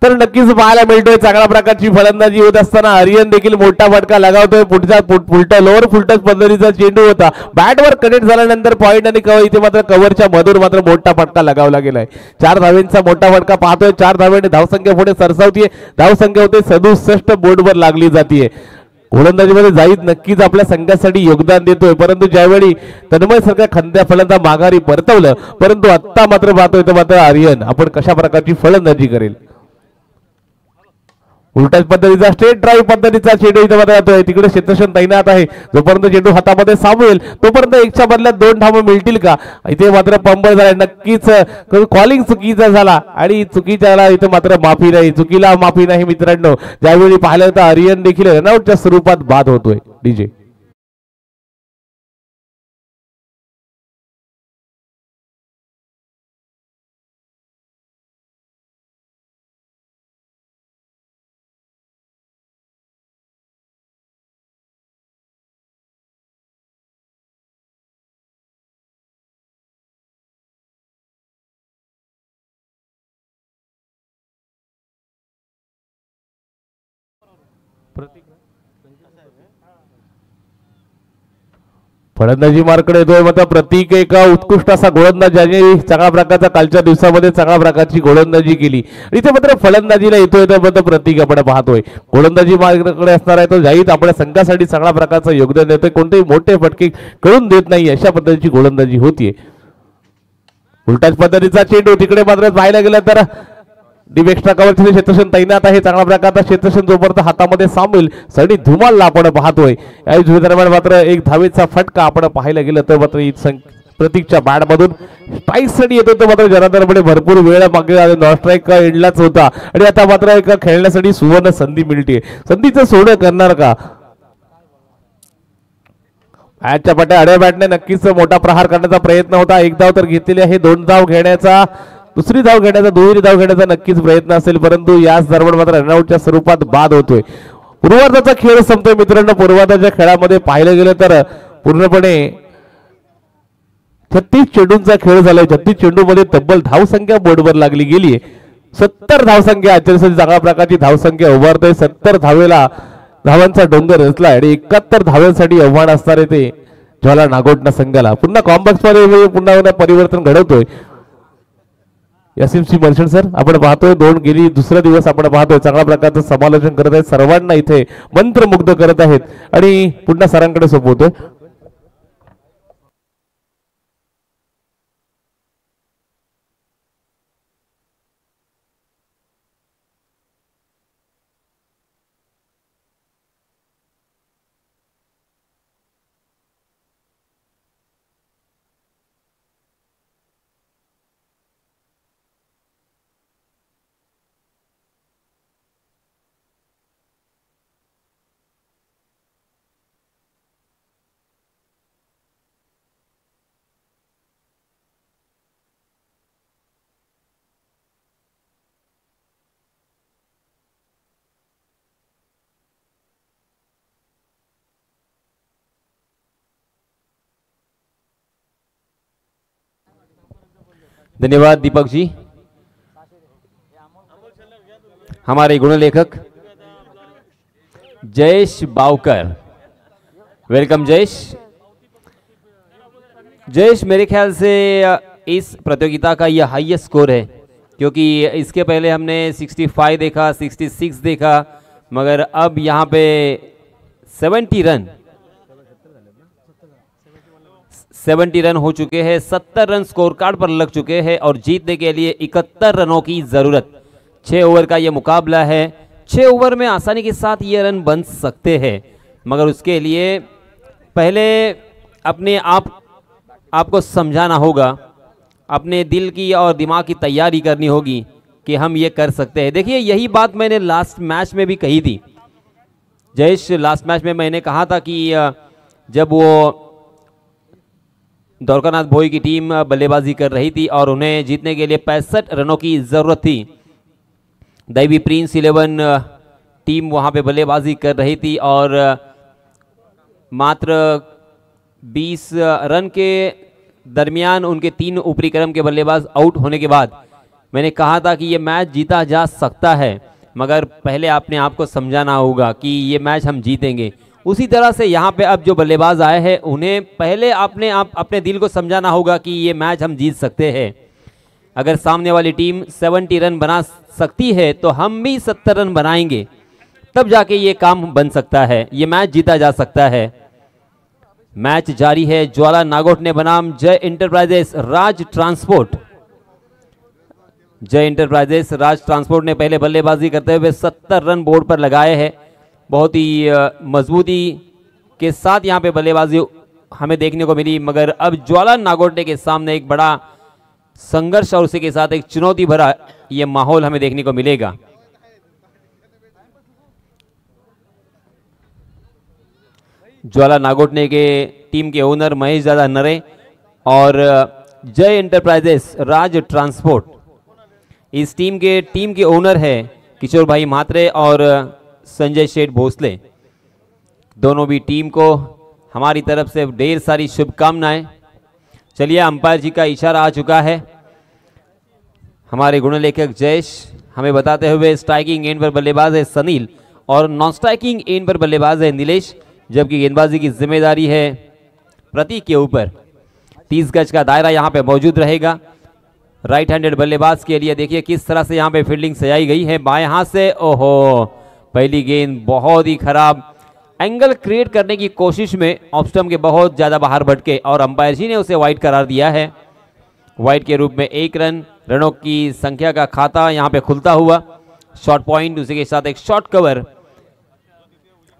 तर नक्कीच पाहायला मिळतोय चांगल्या प्रकारची फलंदाजी होत असताना आर्यन देखील मोठा फटका लगावतोय. पुढचा लोअर फुलटच पद्धतीचा चेंडू होता, बॅटवर कनेक्ट झाल्यानंतर पॉईंट आणि कव्हर इथे मात्र कव्हरच्या मधून मात्र मोठा फटका लगावला गेलाय. 4 धावेंचा मोठा फटका पाहतोय. 4 धावेने धावसंख्या पुढे सरसावतीये. धावसंख्या होते 67 बोर्डवर लागली जातीये. गोलंदाजीमध्ये जाईद नक्कीच आपल्या संघासाठी योगदान देतोय, परंतु ज्यावेळी तन्मय सारख्या खंद्या फलंदाज माघारी परतवलं, परंतु आत्ता मात्र पाहतोय तर मात्र आर्यन आपण कशा प्रकारची फलंदाजी करेल. उलटाच पद्धतीचा स्ट्रेट ड्राईव्ह पद्धतीचा चेंडू इथे मात्र जातोय. तिकडे क्षेत्रक्षण तैनात आहे. जोपर्यंत चेंडू हातामध्ये सामवेल तोपर्यंत 1च्या बदल्यात 2 धावा मिळतील का. इथे मात्र पंबळ झाला. नक्कीच कॉलिंग चुकीचा झाला आणि चुकीच्या इथे मात्र माफी नाही, चुकीला माफी नाही मित्रांनो. ज्यावेळी पाहिलं तर आर्यन देखील रनआउटच्या स्वरूपात बाद होतोय. डीजे फलंदाजी मार्कडे येतोय मात्र प्रतीक एका उत्कृष्ट असा गोलंदाज ज्याने चांगल्या प्रकारचा कालच्या दिवसामध्ये चांगल्या प्रकारची गोलंदाजी केली. इथे मात्र फलंदाजीला येतोय तर मात्र प्रतीक आपण पाहतोय. गोलंदाजी मार्कडे असणार आहे तो जाईद आपल्या संघासाठी चांगल्या प्रकारचं योगदान देतोय. कोणतेही मोठे फटके कळून देत नाही अशा पद्धतीची गोलंदाजी होतीये. उलटाच पद्धतीचा चेंडू तिकडे मात्र पाहायला गेलं तर डीप एक्स्ट्रा कव्हरचे क्षेत्रक्षण तैनात आहे. चांगल्या प्रकारचा क्षेत्रक्षण जोपर्यंत हातामध्ये सामील सडी धुमालला आपण पाहतोय. या दरम्यान मात्र 1 धावेचा फटका आपण पाहायला गेलं तर मात्र प्रतीकच्या बॅट मधून स्ट्राईक सडी येतो तर मात्र जनार्दनकडे भरपूर वेळ मागे नॉन स्ट्राईक एंडलाच होता आणि आता मात्र एका खेळण्यासाठी सुवर्ण संधी मिळते. संधीचं सोडं करणार का. मॅचच्या पाट्या आड्या बॅटने नक्कीच मोठा प्रहार करण्याचा प्रयत्न होता. 1 धाव तर घेतलेली आहे. 2 धाव घेण्याचा, दुसरी धाव घेण्याचा, दुहेरी धाव घेण्याचा नक्कीच प्रयत्न असेल, परंतु याच दरम्यान मात्र रनआउटच्या स्वरूपात बाद होतोय. पूर्वार्धाचा खेळ संपतोय मित्रांनो. पूर्वार्धाच्या खेळामध्ये पाहिलं गेलं तर पूर्णपणे 36 चेंडूंचा खेळ झालाय. 36 चेंडू मध्ये तब्बल धावसंख्या बोर्डवर लागली गेली. 70 धावसंख्या आजच्या चांगल्या प्रकारची धावसंख्या उभारतोय. 70 धावांचा डोंगर रचलाय आणि 71 धावांसाठी आव्हान असणार आहे ते ज्वाला नागोटना संघाला. पुन्हा कॉम्बॅक्स मध्ये पुन्हा परिवर्तन घडवतोय यासिम मर्चंट सर. आपण पाहतोय गेली दुसरा दिवस आपण पाहतोय चांगल्या प्रकारचं समालोचन करत आहेत. सर्वांना इथे मंत्रमुग्ध करत आहेत आणि पुन्हा सरांकडे सोपवतोय. धन्यवाद दीपक जी. हमारे गुण लेखक जयेश बावकर, वेलकम जयेश. जयेश, मेरे ख्याल से इस प्रतियोगिता का यह हाईएस्ट स्कोर है, क्योंकि इसके पहले हमने 65 देखा, 66 देखा, मगर अब यहाँ पे 70 रन हो चुके हैं. 70 रन स्कोर कार्ड पर लग चुके हैं और जीतने के लिए 71 रनों की जरूरत. 6 ओवर का यह मुकाबला है. 6 ओवर में आसानी के साथ ये रन बन सकते हैं, मगर उसके लिए पहले अपने आपको समझाना होगा, अपने दिल की और दिमाग की तैयारी करनी होगी कि हम ये कर सकते हैं. देखिए, यही बात मैंने लास्ट मैच में भी कही थी जयेश. लास्ट मैच में मैंने कहा था कि जब वो द्वारकानाथ भोई की टीम बल्लेबाजी कर रही थी और उन्हें जीतने के लिए 65 रनों की ज़रूरत थी, दैवी प्रिंस 11 टीम वहां पे बल्लेबाजी कर रही थी और मात्र 20 रन के दरमियान उनके 3 ऊपरी क्रम के बल्लेबाज आउट होने के बाद मैंने कहा था कि ये मैच जीता जा सकता है, मगर पहले आपने आपको समझाना होगा कि ये मैच हम जीतेंगे। उसी तरह से यहाँ पे अब जो बल्लेबाज आए हैं उन्हें पहले अपने दिल को समझाना होगा कि ये मैच हम जीत सकते हैं। अगर सामने वाली टीम 70 रन बना सकती है तो हम भी 70 रन बनाएंगे, तब जाके ये काम बन सकता है, ये मैच जीता जा सकता है। मैच जारी है। ज्वाला नागोठने बनाम जय इंटरप्राइजेस राज ट्रांसपोर्ट। जय इंटरप्राइजेस राज ट्रांसपोर्ट ने पहले बल्लेबाजी करते हुए 70 रन बोर्ड पर लगाए हैं। बहुत ही मजबूती के साथ यहाँ पे बल्लेबाजी हमें देखने को मिली, मगर अब ज्वाला नागोठने के सामने एक बड़ा संघर्ष और उसी के साथ एक चुनौती भरा ये माहौल हमें देखने को मिलेगा। ज्वाला नागोठने के टीम के ओनर महेश दादा नरे और जय इंटरप्राइजेस राज ट्रांसपोर्ट, इस टीम के ओनर है किशोर भाई म्हात्रे और संजय शेठ भोसले। दोनों भी टीम को हमारी तरफ से ढेर सारी शुभकामनाएं। चलिए, अंपायर जी का इशारा आ चुका है। हमारे गुणलेखक जयेश हमें बताते हुए स्ट्राइकिंग एंड पर बल्लेबाज है सनील और नॉन स्ट्राइकिंग एंड पर बल्लेबाज है नीलेश, जबकि गेंदबाजी की जिम्मेदारी है प्रतीक के ऊपर। 30 गज का दायरा यहाँ पे मौजूद रहेगा। राइट हैंडेड बल्लेबाज के लिए देखिए किस तरह से यहाँ पे फील्डिंग सजाई गई है। बाएं हाथ से ओहो, पहली गेंद बहुत ही खराब एंगल क्रिएट करने की कोशिश में ऑफ स्टंप के बहुत ज्यादा बाहर भटके और अंपायर जी ने उसे वाइड करार दिया है। वाइड के रूप में 1 रन, रनों की संख्या का खाता यहाँ पे खुलता हुआ। शॉर्ट पॉइंट, उसी के साथ एक शॉर्ट कवर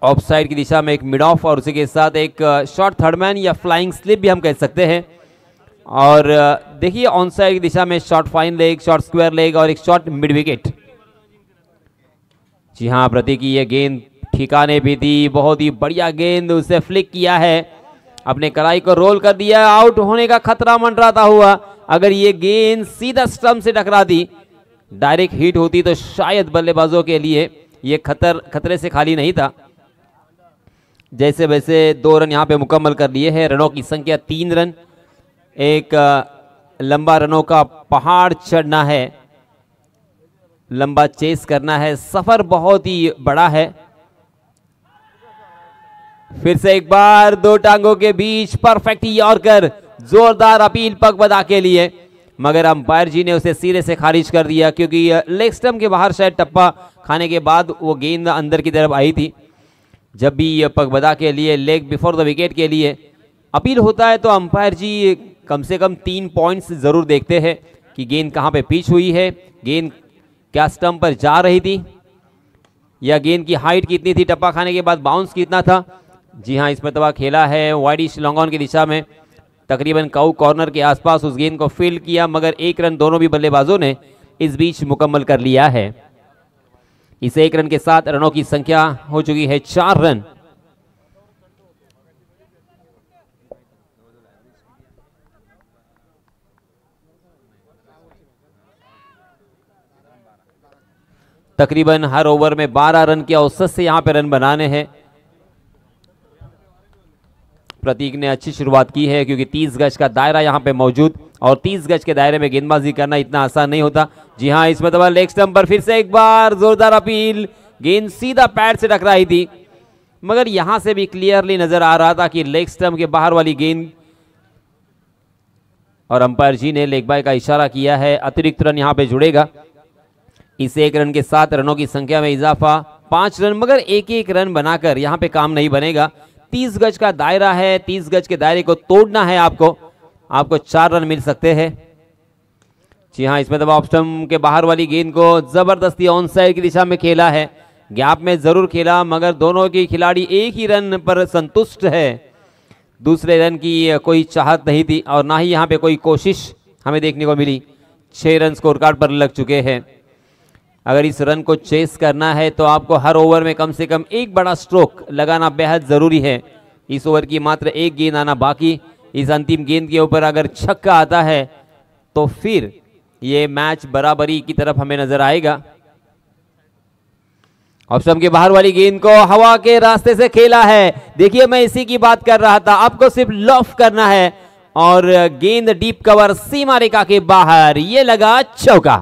ऑफ साइड की दिशा में, एक मिड ऑफ और उसी के साथ एक शॉर्ट थर्डमैन या फ्लाइंग स्लिप भी हम कह सकते हैं। और देखिए ऑन साइड की दिशा में short fine leg, short square leg और एक शॉर्ट मिड विकेट। जी हाँ, प्रतीक की ये गेंद ठिकाने भी थी, बहुत ही बढ़िया गेंद, उसे फ्लिक किया है, अपने कलाई को रोल कर दिया। आउट होने का खतरा मंडराता हुआ। अगर ये गेंद सीधा स्टंप से टकराती, डायरेक्ट हिट होती तो शायद बल्लेबाजों के लिए ये खतरे से खाली नहीं था। जैसे वैसे 2 रन यहाँ पे मुकम्मल कर लिए हैं। रनों की संख्या 3 रन। एक लंबा रनों का पहाड़ चढ़ना है, लंबा चेस करना है, सफर बहुत ही बड़ा है। फिर से एक बार 2 टांगों के बीच परफेक्ट यॉर्कर, जोरदार अपील पगबदा के लिए, मगर अंपायर जी ने उसे सिरे से खारिज कर दिया क्योंकि लेग स्टंप के बाहर शायद टप्पा खाने के बाद वो गेंद अंदर की तरफ आई थी। जब भी पगबदा के लिए लेग बिफोर द विकेट के लिए अपील होता है तो अंपायर जी कम से कम 3 पॉइंट्स जरूर देखते हैं कि गेंद कहाँ पे पिच हुई है, गेंद क्या स्टंप पर जा रही थी, या गेंद की हाइट कितनी थी, टप्पा खाने के बाद बाउंस कितना था। जी हाँ, इस मरतबा खेला है वाइडिश लॉन्ग ऑन की दिशा में, तकरीबन काउ कॉर्नर के आसपास उस गेंद को फील्ड किया, मगर 1 रन दोनों भी बल्लेबाजों ने इस बीच मुकम्मल कर लिया है। इस 1 रन के साथ रनों की संख्या हो चुकी है 4 रन। तकरीबन हर ओवर में 12 रन के औसत से यहां पे रन बनाने हैं। प्रतीक ने अच्छी शुरुआत की है क्योंकि 30 गज का दायरा यहां पे मौजूद और 30 गज के दायरे में गेंदबाजी करना इतना आसान नहीं होता। जी हां, इस मतलब लेग स्टंप पर फिर से एक बार जोरदार अपील, गेंद सीधा पैड से टकराई थी, मगर यहां से भी क्लियरली नजर आ रहा था कि लेग स्टंप के बाहर वाली गेंद, और अंपायर जी ने लेग बाय का इशारा किया है। अतिरिक्त रन यहां पे जुड़ेगा। इस 1 रन के साथ रनों की संख्या में इजाफा 5 रन, मगर 1-1 रन बनाकर यहां पे काम नहीं बनेगा। 30 गज का दायरा है, 30 गज के दायरे को तोड़ना है आपको 4 रन मिल सकते हैं। जी हाँ, इसमें ऑफ स्टंप के बाहर वाली गेंद को जबरदस्ती ऑन साइड की दिशा में खेला है, गैप में जरूर खेला, मगर दोनों के खिलाड़ी एक ही रन पर संतुष्ट है। दूसरे रन की कोई चाहत नहीं थी और ना ही यहाँ पे कोई कोशिश हमें देखने को मिली। 6 रन स्कोर कार्ड पर लग चुके हैं। अगर इस रन को चेस करना है तो आपको हर ओवर में कम से कम एक बड़ा स्ट्रोक लगाना बेहद जरूरी है। इस ओवर की मात्र 1 गेंद आना बाकी। इस अंतिम गेंद के ऊपर अगर छक्का आता है तो फिर ये मैच बराबरी की तरफ हमें नजर आएगा। ऑफ स्टंप के बाहर वाली गेंद को हवा के रास्ते से खेला है। देखिए, मैं इसी की बात कर रहा था, आपको सिर्फ लॉफ करना है और गेंद डीप कवर सीमा रेखा के बाहर, ये लगा चौका।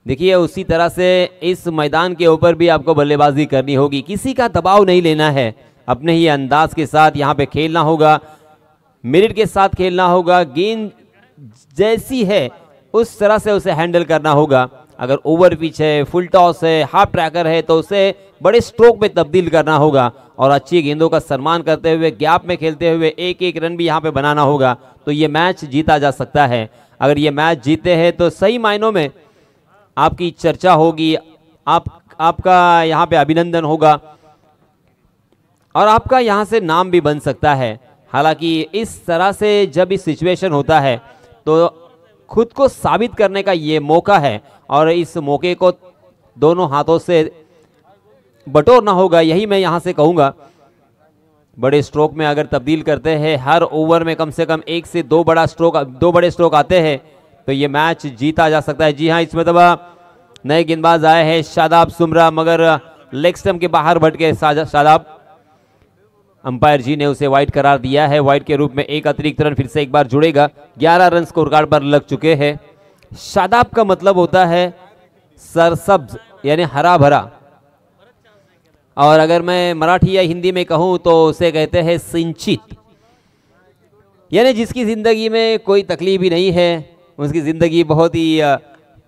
देखिए उसी तरह से इस मैदान के ऊपर भी आपको बल्लेबाजी करनी होगी, किसी का दबाव नहीं लेना है, अपने ही अंदाज के साथ यहाँ पे खेलना होगा, मेरिट के साथ खेलना होगा, गेंद जैसी है उस तरह से उसे हैंडल करना होगा। अगर ओवर पिच है, फुल टॉस है, हाफ ट्रैकर है तो उसे बड़े स्ट्रोक में तब्दील करना होगा और अच्छी गेंदों का सम्मान करते हुए गैप में खेलते हुए एक एक रन भी यहाँ पे बनाना होगा, तो ये मैच जीता जा सकता है। अगर ये मैच जीते हैं तो सही मायनों में आपकी चर्चा होगी, आपका यहाँ पे अभिनंदन होगा और आपका यहाँ से नाम भी बन सकता है। हालांकि इस तरह से जब इस सिचुएशन होता है तो खुद को साबित करने का ये मौका है और इस मौके को दोनों हाथों से बटोरना होगा, यही मैं यहाँ से कहूँगा। बड़े स्ट्रोक में अगर तब्दील करते हैं, हर ओवर में कम से कम 1 से 2 बड़े स्ट्रोक आते हैं तो ये मैच जीता जा सकता है। जी हाँ, इसमें तब नए गेंदबाज आए हैं शादाब सुमरा, मगर लेग स्टंप के बाहर भटके शादाब, अंपायर जी ने उसे वाइड करार दिया है। वाइड के रूप में एक अतिरिक्त रन फिर से एक बार जुड़ेगा। 11 रन स्कोर कार्ड पर लग चुके हैं। शादाब का मतलब होता है सरसब्ज यानी हरा भरा, और अगर मैं मराठी या हिंदी में कहूं तो उसे कहते हैं सिंचित, यानी जिसकी जिंदगी में कोई तकलीफ ही नहीं है, उसकी जिंदगी बहुत ही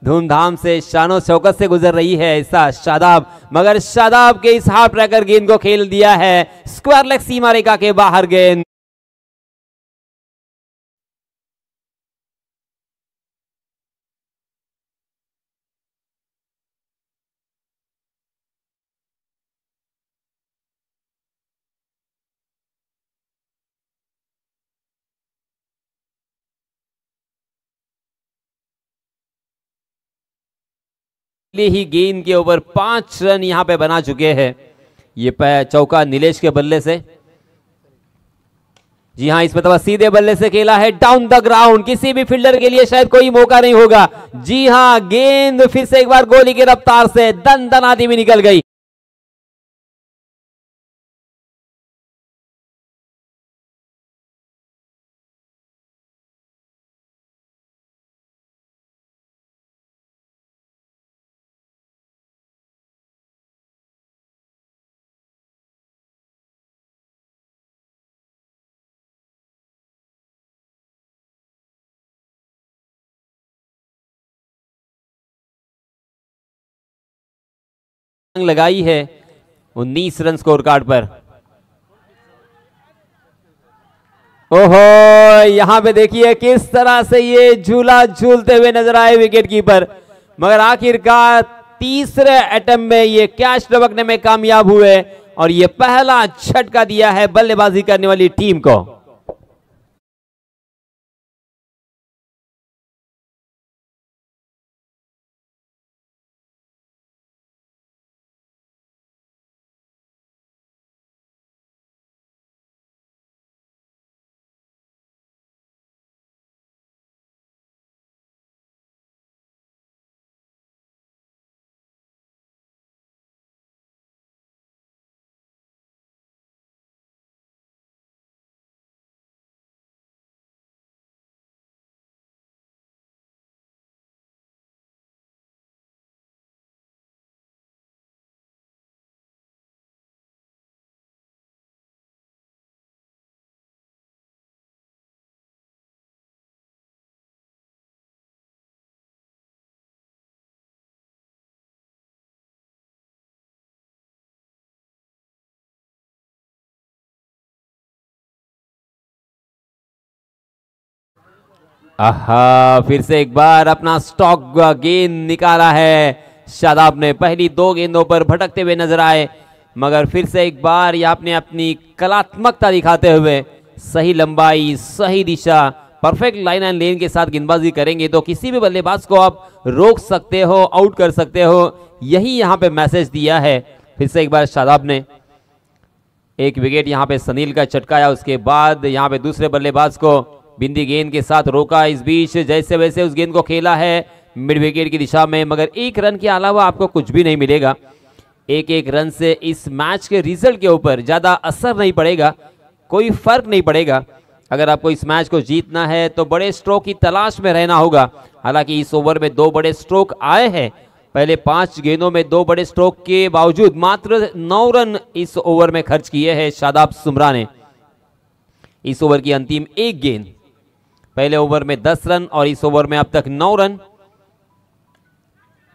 धूमधाम से शानो शौकत से गुजर रही है, ऐसा शादाब। मगर शादाब के इस हाफ ट्रैकर गेंद को खेल दिया है स्क्वायर लेग सीमा रेखा के बाहर गेंद। ही गेंद के ऊपर 5 रन यहां पे बना चुके हैं। ये चौका नीलेश के बल्ले से, जी हां, इसमें तो सीधे बल्ले से खेला है डाउन द ग्राउंड, किसी भी फील्डर के लिए शायद कोई मौका नहीं होगा। जी हां, गेंद फिर से एक बार गोली की रफ्तार से दनदनाती भी निकल गई। लगाई है 19 रन स्कोर कार्ड पर। ओहो, यहां पे देखिए किस तरह से ये झूला झूलते हुए नजर आए विकेट कीपर, मगर आखिरकार तीसरे अटेम्प्ट में ये कैच टपकने में कामयाब हुए और ये पहला झटका दिया है बल्लेबाजी करने वाली टीम को। आहा, फिर से एक बार अपना स्टॉक गेंद निकाला है शादाब ने। पहली 2 गेंदों पर भटकते हुए नजर आए, मगर फिर से एक बार ये आपने अपनी कलात्मकता दिखाते हुए सही लंबाई, सही दिशा, परफेक्ट लाइन एंड लेन के साथ गेंदबाजी करेंगे तो किसी भी बल्लेबाज को आप रोक सकते हो, आउट कर सकते हो, यही यहाँ पे मैसेज दिया है। फिर से एक बार शादाब ने एक विकेट यहाँ पे सनील का चटकाया, उसके बाद यहाँ पे दूसरे बल्लेबाज को बिंदी गेंद के साथ रोका। इस बीच जैसे वैसे उस गेंद को खेला है मिड विकेट की दिशा में, मगर 1 रन के अलावा आपको कुछ भी नहीं मिलेगा। 1-1 रन से इस मैच के रिजल्ट के ऊपर ज्यादा असर नहीं पड़ेगा, कोई फर्क नहीं पड़ेगा। अगर आपको इस मैच को जीतना है तो बड़े स्ट्रोक की तलाश में रहना होगा। हालांकि इस ओवर में 2 बड़े स्ट्रोक आए हैं पहले 5 गेंदों में 2 बड़े स्ट्रोक के बावजूद मात्र 9 रन इस ओवर में खर्च किए हैं शादाब सुमरा ने। इस ओवर की अंतिम एक गेंद, पहले ओवर में 10 रन और इस ओवर में अब तक 9 रन।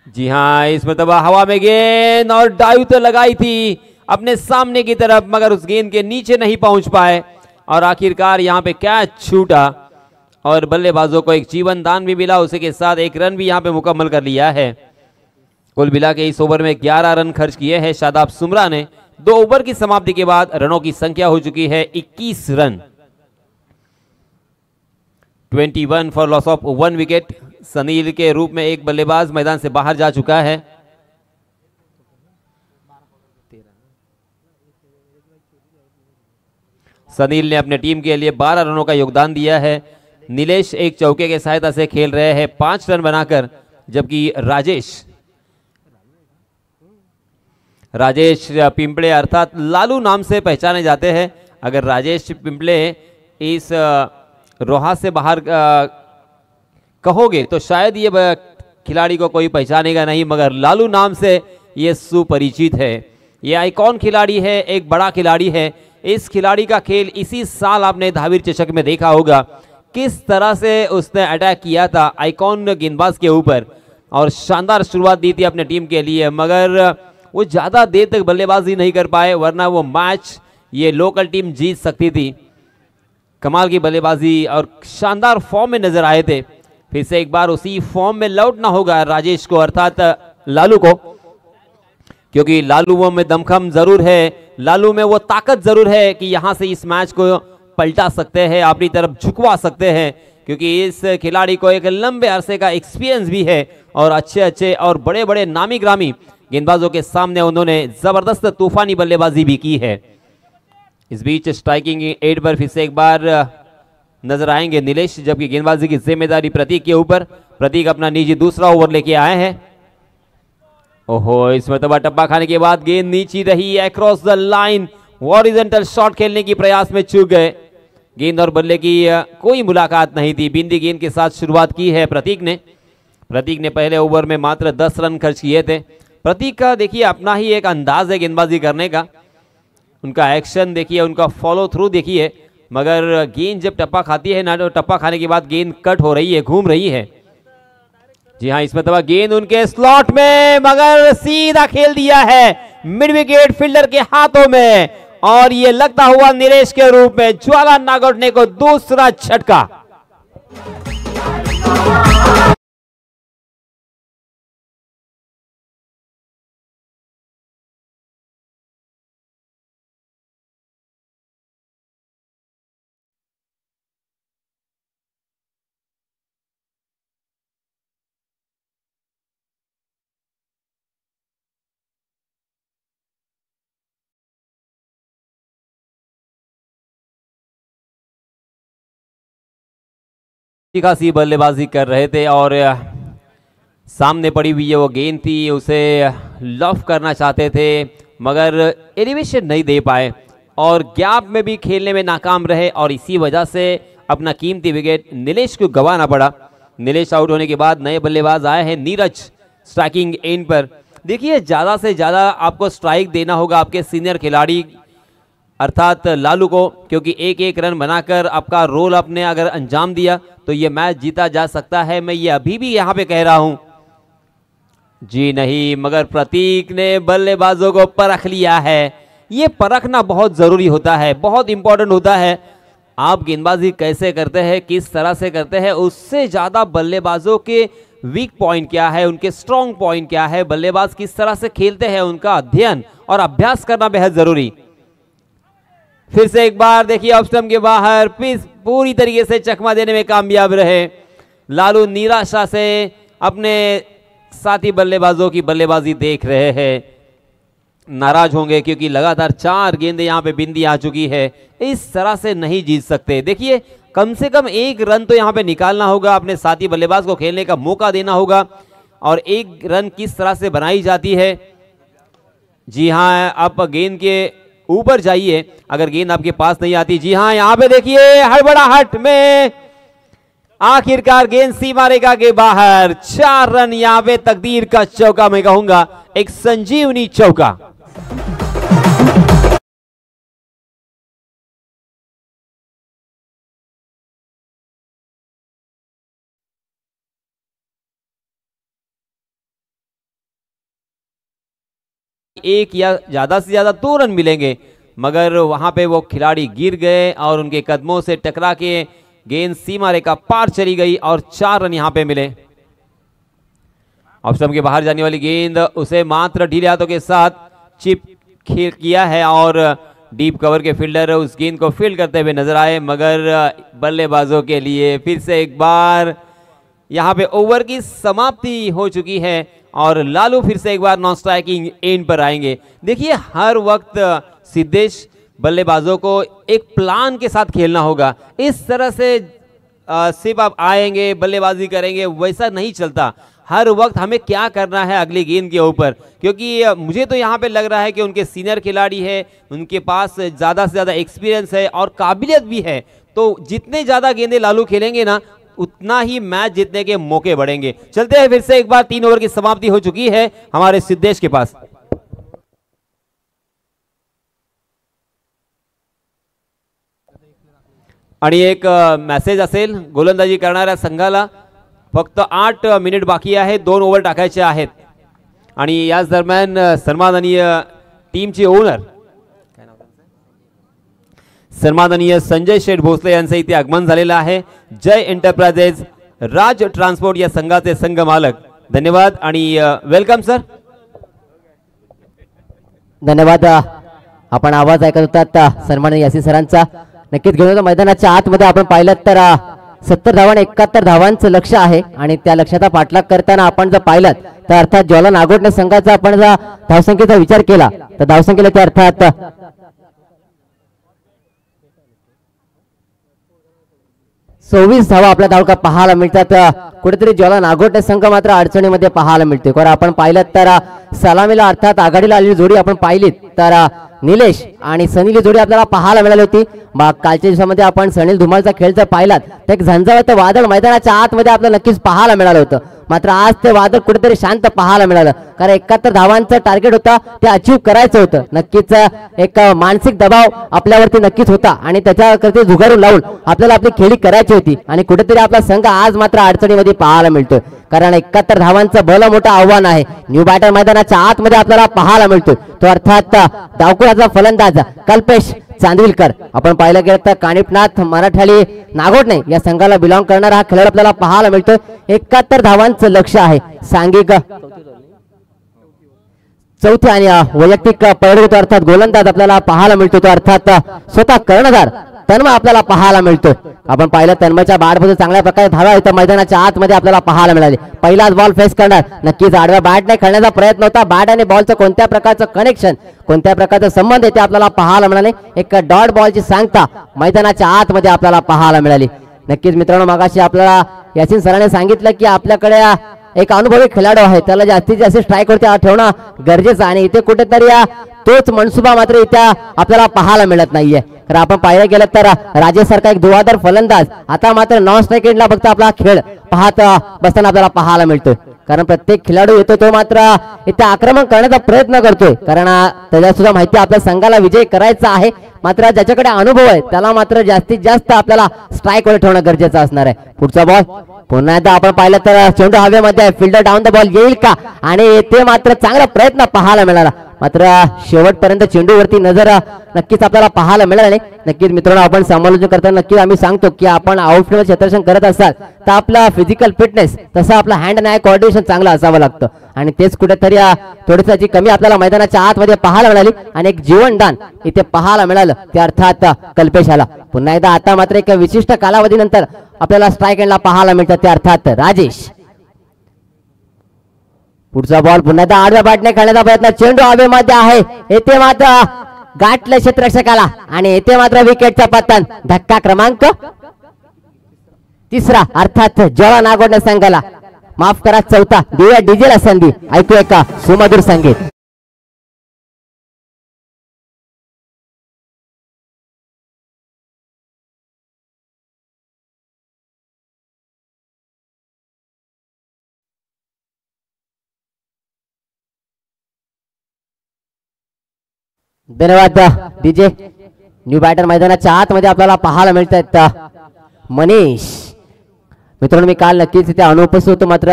जी हां, इस मरतबा हवा में गेंद और डाइव तो लगाई थी अपने सामने की तरफ, मगर उस गेंद के नीचे नहीं पहुंच पाए और आखिरकार यहां पे कैच छूटा और बल्लेबाजों को एक जीवन दान भी मिला, उसी के साथ एक रन भी यहां पे मुकम्मल कर लिया है। कुल मिला के इस ओवर में 11 रन खर्च किए हैं शादाब सुमरा ने। 2 ओवर की समाप्ति के बाद रनों की संख्या हो चुकी है 21 run. 21 for loss of 1 wicket. Sanil के रूप में एक बल्लेबाज मैदान से बाहर जा चुका है। सनील ने अपने टीम के लिए 12 रनों का योगदान दिया है। नीलेश एक चौके के सहायता से खेल रहे हैं 5 रन बनाकर, जबकि राजेश पिंपले अर्थात लालू नाम से पहचाने जाते हैं। अगर राजेश पिंपले इस रोहा से बाहर कहोगे तो शायद ये खिलाड़ी को कोई पहचानेगा नहीं, मगर लालू नाम से ये सुपरिचित है। ये आइकॉन खिलाड़ी है, एक बड़ा खिलाड़ी है। इस खिलाड़ी का खेल इसी साल आपने धावीर चषक में देखा होगा, किस तरह से उसने अटैक किया था आइकॉन गेंदबाज के ऊपर और शानदार शुरुआत दी थी अपने टीम के लिए, मगर वो ज़्यादा देर तक बल्लेबाजी नहीं कर पाए, वरना वो मैच ये लोकल टीम जीत सकती थी। कमाल की बल्लेबाजी और शानदार फॉर्म में नजर आए थे। फिर से एक बार उसी फॉर्म में लौटना होगा राजेश को अर्थात लालू को, क्योंकि लालू वो में दमखम जरूर है, लालू में वो ताकत जरूर है कि यहां से इस मैच को पलटा सकते हैं, अपनी तरफ झुकवा सकते हैं, क्योंकि इस खिलाड़ी को एक लंबे अरसे का एक्सपीरियंस भी है और अच्छे और बड़े बड़े नामी ग्रामी गेंदबाजों के सामने उन्होंने जबरदस्त तूफानी बल्लेबाजी भी की है। इस बीच स्ट्राइकिंग एड पर फिर से एक बार नजर आएंगे नीलेश, जबकि गेंदबाजी की जिम्मेदारी प्रतीक के ऊपर। प्रतीक अपना निजी दूसरा ओवर लेके आए हैं। ओहो, इस मरतबा टप्पा खाने के बाद गेंद नीची रही, across the line horizontal shot खेलने की प्रयास में चूक गए। गेंद और बल्ले की कोई मुलाकात नहीं थी। बिंदी गेंद के साथ शुरुआत की है प्रतीक ने पहले ओवर में मात्र 10 रन खर्च किए थे। प्रतीक का देखिए अपना ही एक अंदाज है गेंदबाजी करने का, उनका एक्शन देखिए, उनका फॉलो थ्रू देखिए, मगर गेंद जब टप्पा खाती है ना, तो टप्पा खाने के बाद गेंद कट हो रही है, घूम रही है। जी हाँ, इस मरतबा गेंद उनके स्लॉट में, मगर सीधा खेल दिया है मिड विकेट फील्डर के हाथों में और ये लगता हुआ नीलेश के रूप में ज्वाला नागौटने को दूसरा झटका। खासी बल्लेबाजी कर रहे थे और सामने पड़ी हुई है वो गेंद थी, उसे लॉफ करना चाहते थे मगर एलिवेशन नहीं दे पाए और गैप में भी खेलने में नाकाम रहे और इसी वजह से अपना कीमती विकेट नीलेश को गंवाना पड़ा। नीलेश आउट होने के बाद नए बल्लेबाज आए हैं नीरज स्ट्राइकिंग एंड पर। देखिए, ज़्यादा से ज़्यादा आपको स्ट्राइक देना होगा आपके सीनियर खिलाड़ी अर्थात लालू को, क्योंकि एक एक रन बनाकर आपका रोल आपने अगर अंजाम दिया तो ये मैच जीता जा सकता है। मैं ये अभी भी यहाँ पे कह रहा हूं। जी नहीं, मगर प्रतीक ने बल्लेबाजों को परख लिया है। ये परखना बहुत जरूरी होता है, बहुत इंपॉर्टेंट होता है। आप गेंदबाजी कैसे करते हैं, किस तरह से करते हैं, उससे ज्यादा बल्लेबाजों के वीक पॉइंट क्या है, उनके स्ट्रॉन्ग पॉइंट क्या है, बल्लेबाज किस तरह से खेलते हैं, उनका अध्ययन और अभ्यास करना बेहद जरूरी। फिर से एक बार देखिए ऑफ स्टंप के बाहर पूरी तरीके से चकमा देने में कामयाब रहे। लालू निराशा से अपने साथी बल्लेबाजों की बल्लेबाजी देख रहे हैं, नाराज होंगे क्योंकि लगातार 4 गेंदें यहां पे बिंदी आ चुकी है। इस तरह से नहीं जीत सकते। देखिए, कम से कम 1 रन तो यहां पे निकालना होगा, अपने साथी बल्लेबाज को खेलने का मौका देना होगा। और 1 रन किस तरह से बनाई जाती है, जी हां, आप गेंद के ऊपर जाइए अगर गेंद आपके पास नहीं आती। जी हां, यहां पे देखिए हड़बड़ाहट में आखिरकार गेंद सीमा रेखा के बाहर, 4 रन। यहां पे तकदीर का चौका, मैं कहूंगा एक संजीवनी चौका। एक या ज्यादा से ज्यादा 2 रन मिलेंगे, मगर वहां पे वो खिलाड़ी गिर गए और उनके कदमों से टकरा के गेंद सीमा रेखा पार चली गई और 4 रन यहां पे मिले। ऑफ स्टंप के बाहर जाने वाली गेंद उसे मात्र ढीले हाथों के साथ चिप किया है और डीप कवर के फील्डर उस गेंद को फील्ड करते हुए नजर आए, मगर बल्लेबाजों के लिए फिर से एक बार यहां पे ओवर की समाप्ति हो चुकी है और लालू फिर से एक बार नॉन स्ट्राइकिंग एंड पर आएंगे। देखिए, हर वक्त सिद्धेश बल्लेबाजों को एक प्लान के साथ खेलना होगा। इस तरह से सिर्फ आप आएंगे बल्लेबाजी करेंगे वैसा नहीं चलता। हर वक्त हमें क्या करना है अगली गेंद के ऊपर, क्योंकि मुझे तो यहाँ पे लग रहा है कि उनके सीनियर खिलाड़ी है, उनके पास ज़्यादा से ज़्यादा एक्सपीरियंस है और काबिलियत भी है। तो जितने ज़्यादा गेंदें लालू खेलेंगे ना, उतना ही मैच जीतने के मौके बढ़ेंगे। चलते हैं फिर से एक बार, 3 ओवर की समाप्ति हो चुकी है हमारे सिद्धेश के पास। आणि एक मेसेज असेल गोलंदाजी करणाऱ्या संघाला, फक्त 8 मिनिट बाकी आहे, 2 ओव्हर टाकायचे आहेत आणि याच दरम्यान सन्माननीय टीमचे ओनर सन्माननीय संजय शेठ भोसले यांचं इथे आगमन झालेलं आहे। जय एंटरप्राइजेस राज ट्रान्सपोर्ट या संघाचे संघ मालक, धन्यवाद आणि वेलकम सर। धन्यवाद। आपण आवाज ऐकत होतात सन्माननीय यासी सरांचा। नक्कीच घेऊन मैदानाच्या आतमध्ये आपण पाहिलं तर 70 धावांनी 71 धावांचं लक्ष आहे आणि त्या लक्ष्याचा पाठलाग करताना आपण जर पाहिलं तर अर्थात ज्वाला नागोठणे संघाचा आपण जर धावसंख्येचा विचार केला तर धावसंख्येला ते अर्थात 24 धावा आपल्या धावका पाहायला मिळतात। कुठेतरी ज्वाला नागोठणे संघ मात्र अडचणीमध्ये पाहायला मिळते। कारण आपण पाहिलं तर सलामीला अर्थात आघाडीला आलेली जोडी आपण पाहिली तर निलेश आणि सनील जोडी आपल्याला पाहायला मिळाली होती। कालच्या दिवसामध्ये आपण सनील धुमालचा खेळ जर पाहिलात तर एक झंझावात वादळ मैदानाच्या आतमध्ये आपल्याला नक्कीच पाहायला मिळालं होतं, मात्र आज ते वादळ कुठेतरी शांत पाहायला मिळालं। कारण 71 धावांचं टार्गेट होता ते अचीव करायचं होतं। नक्कीच एक मानसिक दबाव आपल्यावरती नक्कीच होता आणि त्याच्याकरता झुगारून लावून आपल्याला आपली खेळी करायची होती आणि कुठेतरी आपला संघ आज मात्र अडचणीमध्ये पाहायला मिळतोय। कारण 71 धावांचं भलं मोठं आव्हान आहे न्यू बॅटर मैदानाच्या आतमध्ये आपल्याला पाहायला मिळतोय। तो अर्थात डावकुराचा फलंदाज कल्पेश चांदविलकर। आपण पाहिलं गेलं तर कानिपनाथ मराठाली नागोठणे या संघाला बिलॉंग करणारा हा खेळाडू आपल्याला पाहायला मिळतोय। 71 धावांचं लक्ष आहे। सांघिक चौथी आणि वैयक्तिक परिणत अर्थात गोलंदाज आपल्याला पाहायला मिळतो। तो अर्थात स्वतः कर्णधार तन्मय आपल्याला पाहायला मिळतो। आपण पाहिलं तन्मयच्या बॅटमध्ये चांगल्या प्रकारे धावा इथं मैदानाच्या आतमध्ये आपल्याला पाहायला मिळाले। पहिलाच बॉल फेस करणार, नक्कीच आडव्या बॅटने खेळण्याचा प्रयत्न होता। बॅट आणि बॉलचं कोणत्या प्रकारचं कनेक्शन, कोणत्या प्रकारचा संबंध येते आपल्याला पाहायला मिळाले। एक डॉट बॉलची सांगता मैदानाच्या आतमध्ये आपल्याला पाहायला मिळाली। नक्कीच मित्रांनो, मागाशी आपल्याला यासीन सरांनी सांगितलं की आपल्याकडे एक अनुभवी खेळाडू आहे, त्याला जास्तीत जास्त स्ट्राईक वरती ठेवणं गरजेचं आणि इथे कुठेतरी तोच मनसुबा मात्र इथे आपल्याला पाहायला मिळत नाहीये। तर आपण पाहायला गेलं तर राजेश सारखा एक धुवाधार फलंदाज आता मात्र नॉन स्ट्राईक एंडला फक्त आपला खेळ पाहत बसताना आपल्याला पाहायला मिळतोय। कारण प्रत्येक खेळाडू येतो तो मात्र इथे आक्रमण करण्याचा प्रयत्न करतोय, कारण त्याला सुद्धा माहिती आपल्या संघाला विजय करायचा आहे। मात्र ज्याच्याकडे अनुभव आहे त्याला मात्र जास्तीत जास्त आपल्याला स्ट्राईक वर ठेवणं गरजेचं असणार आहे। पुढचा बॉल पुन्हा एकदा आपण पाहिलं तर चेंडू हवेमध्ये, फिल्डर डाऊन द बॉल येईल का, आणि ते मात्र चांगला प्रयत्न पाहायला मिळाला। मात्र शेवटपर्यंत चेंडूवरती नजर नक्कीच आपल्याला पाहायला मिळाली। नक्कीच मित्रांनो, आपण समालोचन करताना नक्कीच आम्ही सांगतो की आपण आउटफील्ड क्षेत्ररक्षण करत असाल तर आपला फिजिकल फिटनेस तसा आपला हँड अँड आय कोऑर्डिनेशन चांगला असावं लागतं आणि तेच कुठेतरी थोडीशी कमी आपल्याला मैदानाच्या आतमध्ये पाहायला मिळाली आणि एक जीवनदान इथे पाहायला मिळालं, ते अर्थात कल्पेशाला। पुन्हा एकदा आता मात्र एक विशिष्ट कालावधीनंतर आपल्याला स्ट्राईक एंडला पाहायला मिळतं, ते अर्थात राजेश। पुढचा बॉल पुन्हा एकदा आडव्या बॅटने खेळण्याचा प्रयत्न, चेंडू हवेमध्ये आहे, येथे मात्र गाठलं क्षेत्ररक्षकाला आणि येथे मात्र विकेटचा पतन। धक्का क्रमांक 3 अर्थात ज्वाला नागोठणे संघाला, माफ करा 4, देऊया डीजेला संधी, ऐकूया का सुमधुर संगीत। धन्यवाद डीजे. न्यू बॅटर मैदानाच्या आतमध्ये आपल्याला पाहायला मिळत आहेत मनीष. मित्रांनो मी काल नक्कीच इथे अनुपस्थित होतो, मात्र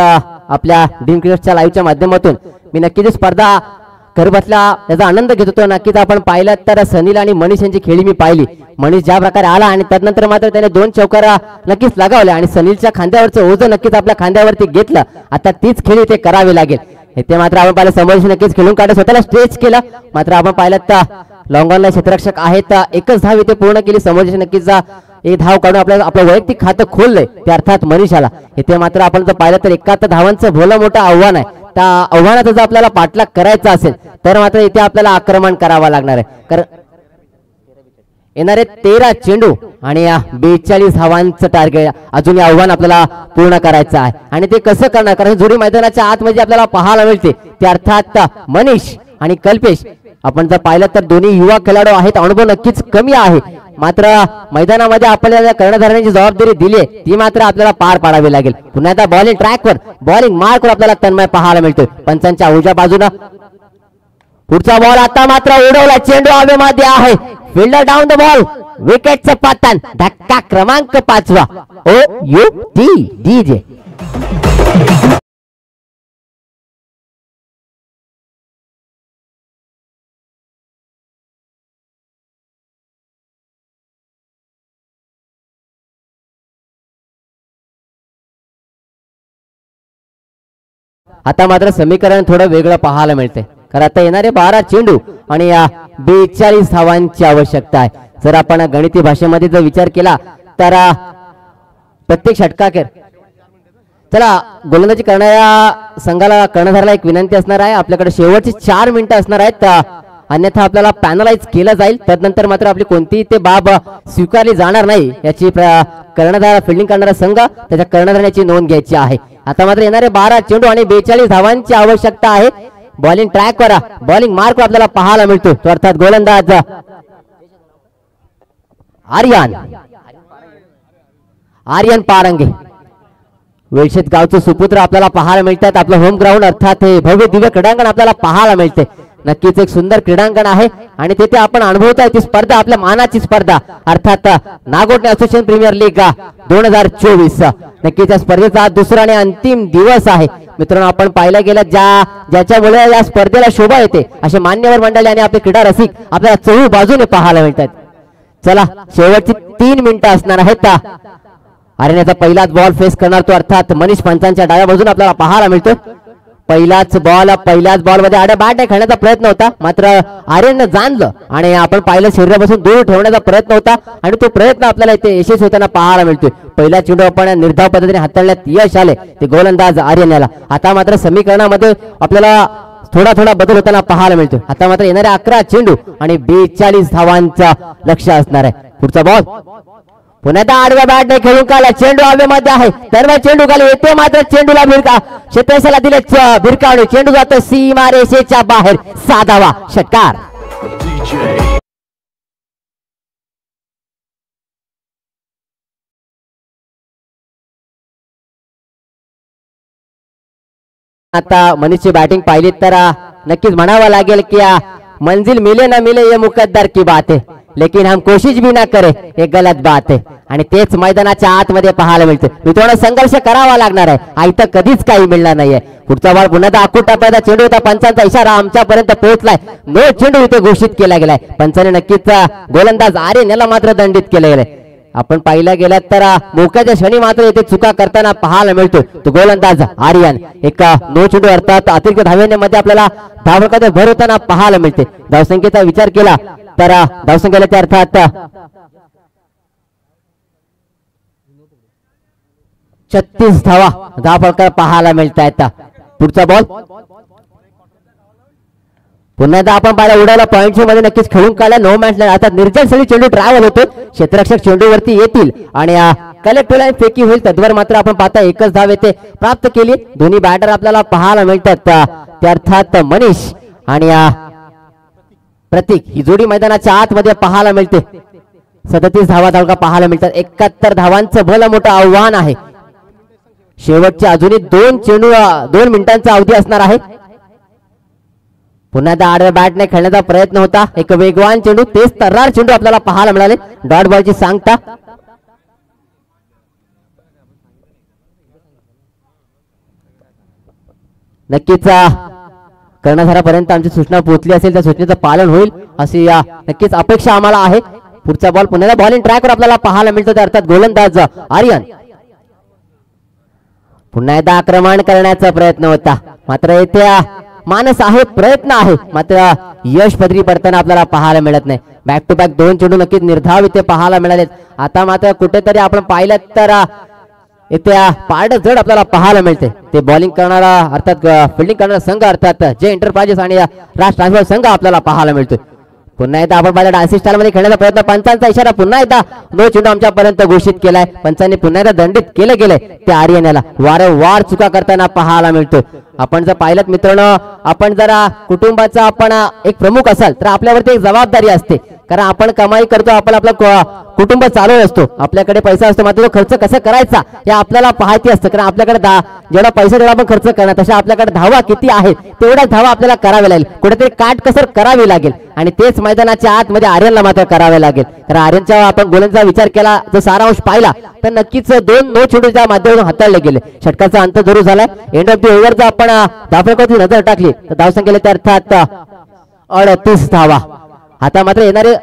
आपल्या ड्रीम क्रिकेटच्या लाईव्हच्या माध्यमातून मी नक्कीच स्पर्धा घर बसल्या त्याचा आनंद घेत होतो. नक्कीच आपण पाहिलं तर सनील आणि मनीष यांची खेळी मी पाहिली. मनीष ज्या प्रकारे आला आणि त्यानंतर मात्र त्याने 2 चौकारा नक्कीच लगावल्या आणि सनीलच्या खांद्यावरचं ओझं नक्कीच आपल्या खांद्यावरती घेतलं. आता तीच खेळी ते करावी लागेल. ते मात्र आपण पाहिलं समोर नक्कीच खेळून काढत स्वतःला स्ट्रेच केलं. मात्र आपण पाहिलं तर लॉंग ऑनला क्षेत्ररक्षक आहेत, एकच धाव इथे पूर्ण केली. समोर नक्कीच एक धाव काढून आपलं वैयक्तिक खातं खोललंय ते अर्थात मनीषाला. इथे मात्र आपण जर पाहिलं तर 71 धावांचं भोलं मोठं आव्हान आहे. त्या आव्हानाचा जर आपल्याला पाठलाग करायचा असेल तर मात्र इथे आपल्याला आक्रमण करावं लागणार आहे. कारण येणारे 13 चेंडू आणि 42 धावांचं टार्गेट अजून हे आव्हान आपल्याला पूर्ण करायचं आहे. आणि ते कसं करणार, कारण जोडी मैदानाच्या आतमध्ये आपल्याला पाहायला मिळते ते अर्थात मनीष आणि कल्पेश. आपण जर पाहिलं तर दोन्ही युवा खेळाडू आहेत, अनुभव नक्कीच कमी आहे. मात्र मैदानामध्ये आपल्याला कर्णधारांची जबाबदारी दिली आहे ती मात्र आपल्याला पार पाडावी लागेल. पुन्हा एकदा बॉलिंग ट्रॅकवर बॉलिंग मार्कवर आपल्याला तन्मय पाहायला मिळतोय पंचांच्या उजव्या बाजूला. पुढचा बॉल आता मात्र उडवला, चेंडू हवेमध्ये आहे. फिल्डर डाऊन द बॉल, विकेटचं पतन. धक्का क्रमांक 5 OUT. आता मात्र समीकरण थोडं वेगळं पाहायला मिळते, कारण आता येणारे 12 चेंडू आणि 42 धावांची आवश्यकता आहे. जर आपण गणिती भाषेमध्ये जर विचार केला तर प्रत्येक षटकाखेर चला गोलंदाजी करणाऱ्या संघाला कर्णधाराला एक विनंती असणार आहे, आपल्याकडे शेवटची 4 मिनिटं असणार आहेत, अन्यथा आपल्याला पॅनलाइज केलं जाईल. त्यानंतर मात्र आपली कोणतीही ते बाब स्वीकारली जाणार नाही याची कर्णधार फिल्डिंग करणारा संघ त्याच्या कर्णधाराची नोंद घ्यायची आहे. आता मात्र येणारे 12 चेंडू आणि 42 धावांची आवश्यकता आहे. बॉलिंग ट्रॅक वर बॉलिंग मार्क आपल्याला पाहायला मिळतो तो अर्थात गोलंदाज आर्यन पारंगे. वेळशेत गावचं सुपुत्र आपल्याला पाहायला मिळतात. आपलं होम ग्राउंड अर्थात हे भव्य दिव्य क्रीडांगण आपल्याला पाहायला मिळते. नक्कीच एक सुंदर क्रीडांगण आहे आणि तिथे आपण अनुभवताय ती स्पर्धा आपल्या मानाची स्पर्धा अर्थात नागोठणे असोसिएशन प्रीमियर लीग 2024. नक्कीच या स्पर्धेचा दुसरा आणि अंतिम दिवस आहे. मित्रांनो आपण पाहिलं गेलं ज्याच्यामुळे या स्पर्धेला शोभा येते असे मान्यवर मंडळी आणि आपले क्रीडा रसिक आपल्याला चहू बाजूने पाहायला मिळतात. चला शेवटची 3 मिनिटं असणार आहेत. आर्यनचा पहिलाच बॉल फेस करणार तो अर्थात मनीष पंचांच्या डाव्या बाजूने आपल्याला पाहायला मिळतो. पहिल्याच बॉल मध्ये आड्या बॅट खेळण्याचा प्रयत्न होता, मात्र आर्यननं जाणलं आणि आपण पाहिलं शरीरापासून दूर ठेवण्याचा प्रयत्न होता आणि तो प्रयत्न आपल्याला इथे यशस्वी होताना पाहायला मिळतोय. पहिला चेंडू आपण निर्धाव पद्धतीने हाताळण्यात यश आले ते गोलंदाज आर्यन याला. आता मात्र समीकरणामध्ये आपल्याला थोडा बदल होताना पाहायला मिळतो. आता मात्र येणारे 11 चेंडू आणि 42 धावांचा लक्ष्य असणार आहे. पुढचा बॉल पुन्हा त्या आडव्या बॅटने खेळून काढला, चेंडू हवेमध्ये आहे. तर चेंडू खाली येते, मात्र चेंडूला भिरका क्षेत्ररक्षकाला दिले भिरकावणे, चेंडू जातो सीमारेषेच्या बाहेर. 6 धावा षटकार. आता मनीषची बॅटिंग पाहिली तर नक्कीच म्हणावं लागेल की मंजिल मिले ना मिले ये मुकद्दर की बात है, लेकिन हम कोशिश भी ना करे हे गलत बात है. आणि तेच मैदानाच्या आतमध्ये पाहायला मिळते. मित्रांनो संघर्ष करावा लागणार आहे, आयतं कधीच काही मिळणार नाहीये. पुढचा बॉल पुन्हा आखूट टाकायचा चेंडू होता. पंचांचा इशारा आमच्यापर्यंत पोहोचलाय. नो चेंडू इथे घोषित केला गेलाय. पंचाने नक्कीच गोलंदाज आर्यन याला मात्र दंडित केलं गेलंय. आपण पाहिलं गेलं तर मोक्याच्या क्षणी मात्र येथे चुका करताना पाहायला मिळतो तो गोलंदाज आर्यन. एक नो चेंडू अर्थात अतिरिक्त धावेमध्ये आपल्याला धावकात भर होताना पाहायला मिळते. धावसंख्येचा विचार केला तर धावसंख्येला त्या अर्थात 36 धावा धावफलकावर पाहायला मिळत आहेत. पुढचा बॉल पुन्हा एकदा आपण पाहिला उडाला पॉइंट मध्ये नक्कीच खेळून काढला. नो मॅच आता निर्जल सळी चेंडू ट्रॅव्हल होतो. क्षेत्ररक्षक चेंडूवरती येतील आणि कलेक्टर लाईन फेकी होईल. तद्वार मात्र आपण पाहता एकच धाव येते प्राप्त केली. दोन्ही बॅटर आपल्याला पाहायला मिळतात त्या अर्थात मनीष आणि प्रतीक. ही जोडी मैदानाच्या आतमध्ये पाहायला मिळते. 37 धावा धावका पाहायला मिळतात. 71 धावांचं भलं मोठं आव्हान आहे. शेवटचे अजूनही 2 चेंडू 2 मिनिटांचा अवधी असणार आहे. पुन्हा एकदा आडव्या बॅटने खेळण्याचा प्रयत्न होता. एक वेगवान चेंडू, तेच तर्रार चेंडू आपल्याला पाहायला मिळाले. डॉट बॉलची सांगता. नक्कीच कर्णधारापर्यंत आमची सूचना पोहोचली असेल, त्या सूचनेचं पालन होईल अशी नक्कीच अपेक्षा आम्हाला आहे. पुढचा बॉल पुन्हा बॉलिंग ट्रॅकवर आपल्याला पाहायला मिळतो, ते अर्थात गोलंदाज आर्यन. पुन्हा एकदा आक्रमण करण्याचा प्रयत्न होता, मात्र येथे मानस आहे, प्रयत्न आहे, मात्र यश पदरी पडताना आपल्याला पाहायला मिळत नाही. बॅक टू बॅक 2 चेंडू नक्कीच निर्धाव इथे पाहायला मिळालेत. आता मात्र कुठेतरी आपण पाहिलं तर इथे पारड जड आपल्याला पाहायला मिळते. ते बॉलिंग करणारा अर्थात फिल्डिंग करणारा संघ अर्थात जे एंटरप्राइजेस आणि राज ट्रान्सफर संघ आपल्याला पाहायला मिळतोय. पुन्हा एकदा आपण पाहिलं डान्सी स्टाईल मध्ये खेळण्याचा प्रयत्न, पंचांचा इशारा पुन्हा एकदा नो चेंडू आमच्यापर्यंत घोषित केलाय. पंचांनी पुन्हा एकदा दंडित केले गेले ते आर्यन याला वारंवार चुका करताना पाहायला मिळतो. आपण जर पाहिलं मित्रांनो, आपण जरा कुटुंबाचा आपण एक प्रमुख असाल तर आपल्यावरती एक जबाबदारी असते, कारण आपण कमाई करतो, आपण आपलं कुटुंब चालवत असतो, आपल्याकडे पैसा असतो, मात्र तो खर्च कसा करायचा हे आपल्याला पाहायचे असतं. कारण आपल्याकडे जेवढा पैसा तेवढा आपण खर्च करणार, तशा आपल्याकडे धावा किती आहेत तेवढ्याच धावा आपल्याला कराव्या लागेल, कुठेतरी काटकसर करावी लागेल आणि तेच मैदानाच्या आतमध्ये आर्यनला मात्र करावे लागेल. कारण आर्यनच्या आपण गोलंदाजीचा विचार केला, जर सारांश पाहिला तर नक्कीच 2 नो चेंडूच्या माध्यमातून हाताळले गेले. षटकाचा अंत जरूर झालाय. एंड ऑफ द ओव्हर जर आपण धावफलकावरती नजर टाकली तर धावसंख्येला त्या अर्थात 38 धावा. आता मात्र येणारे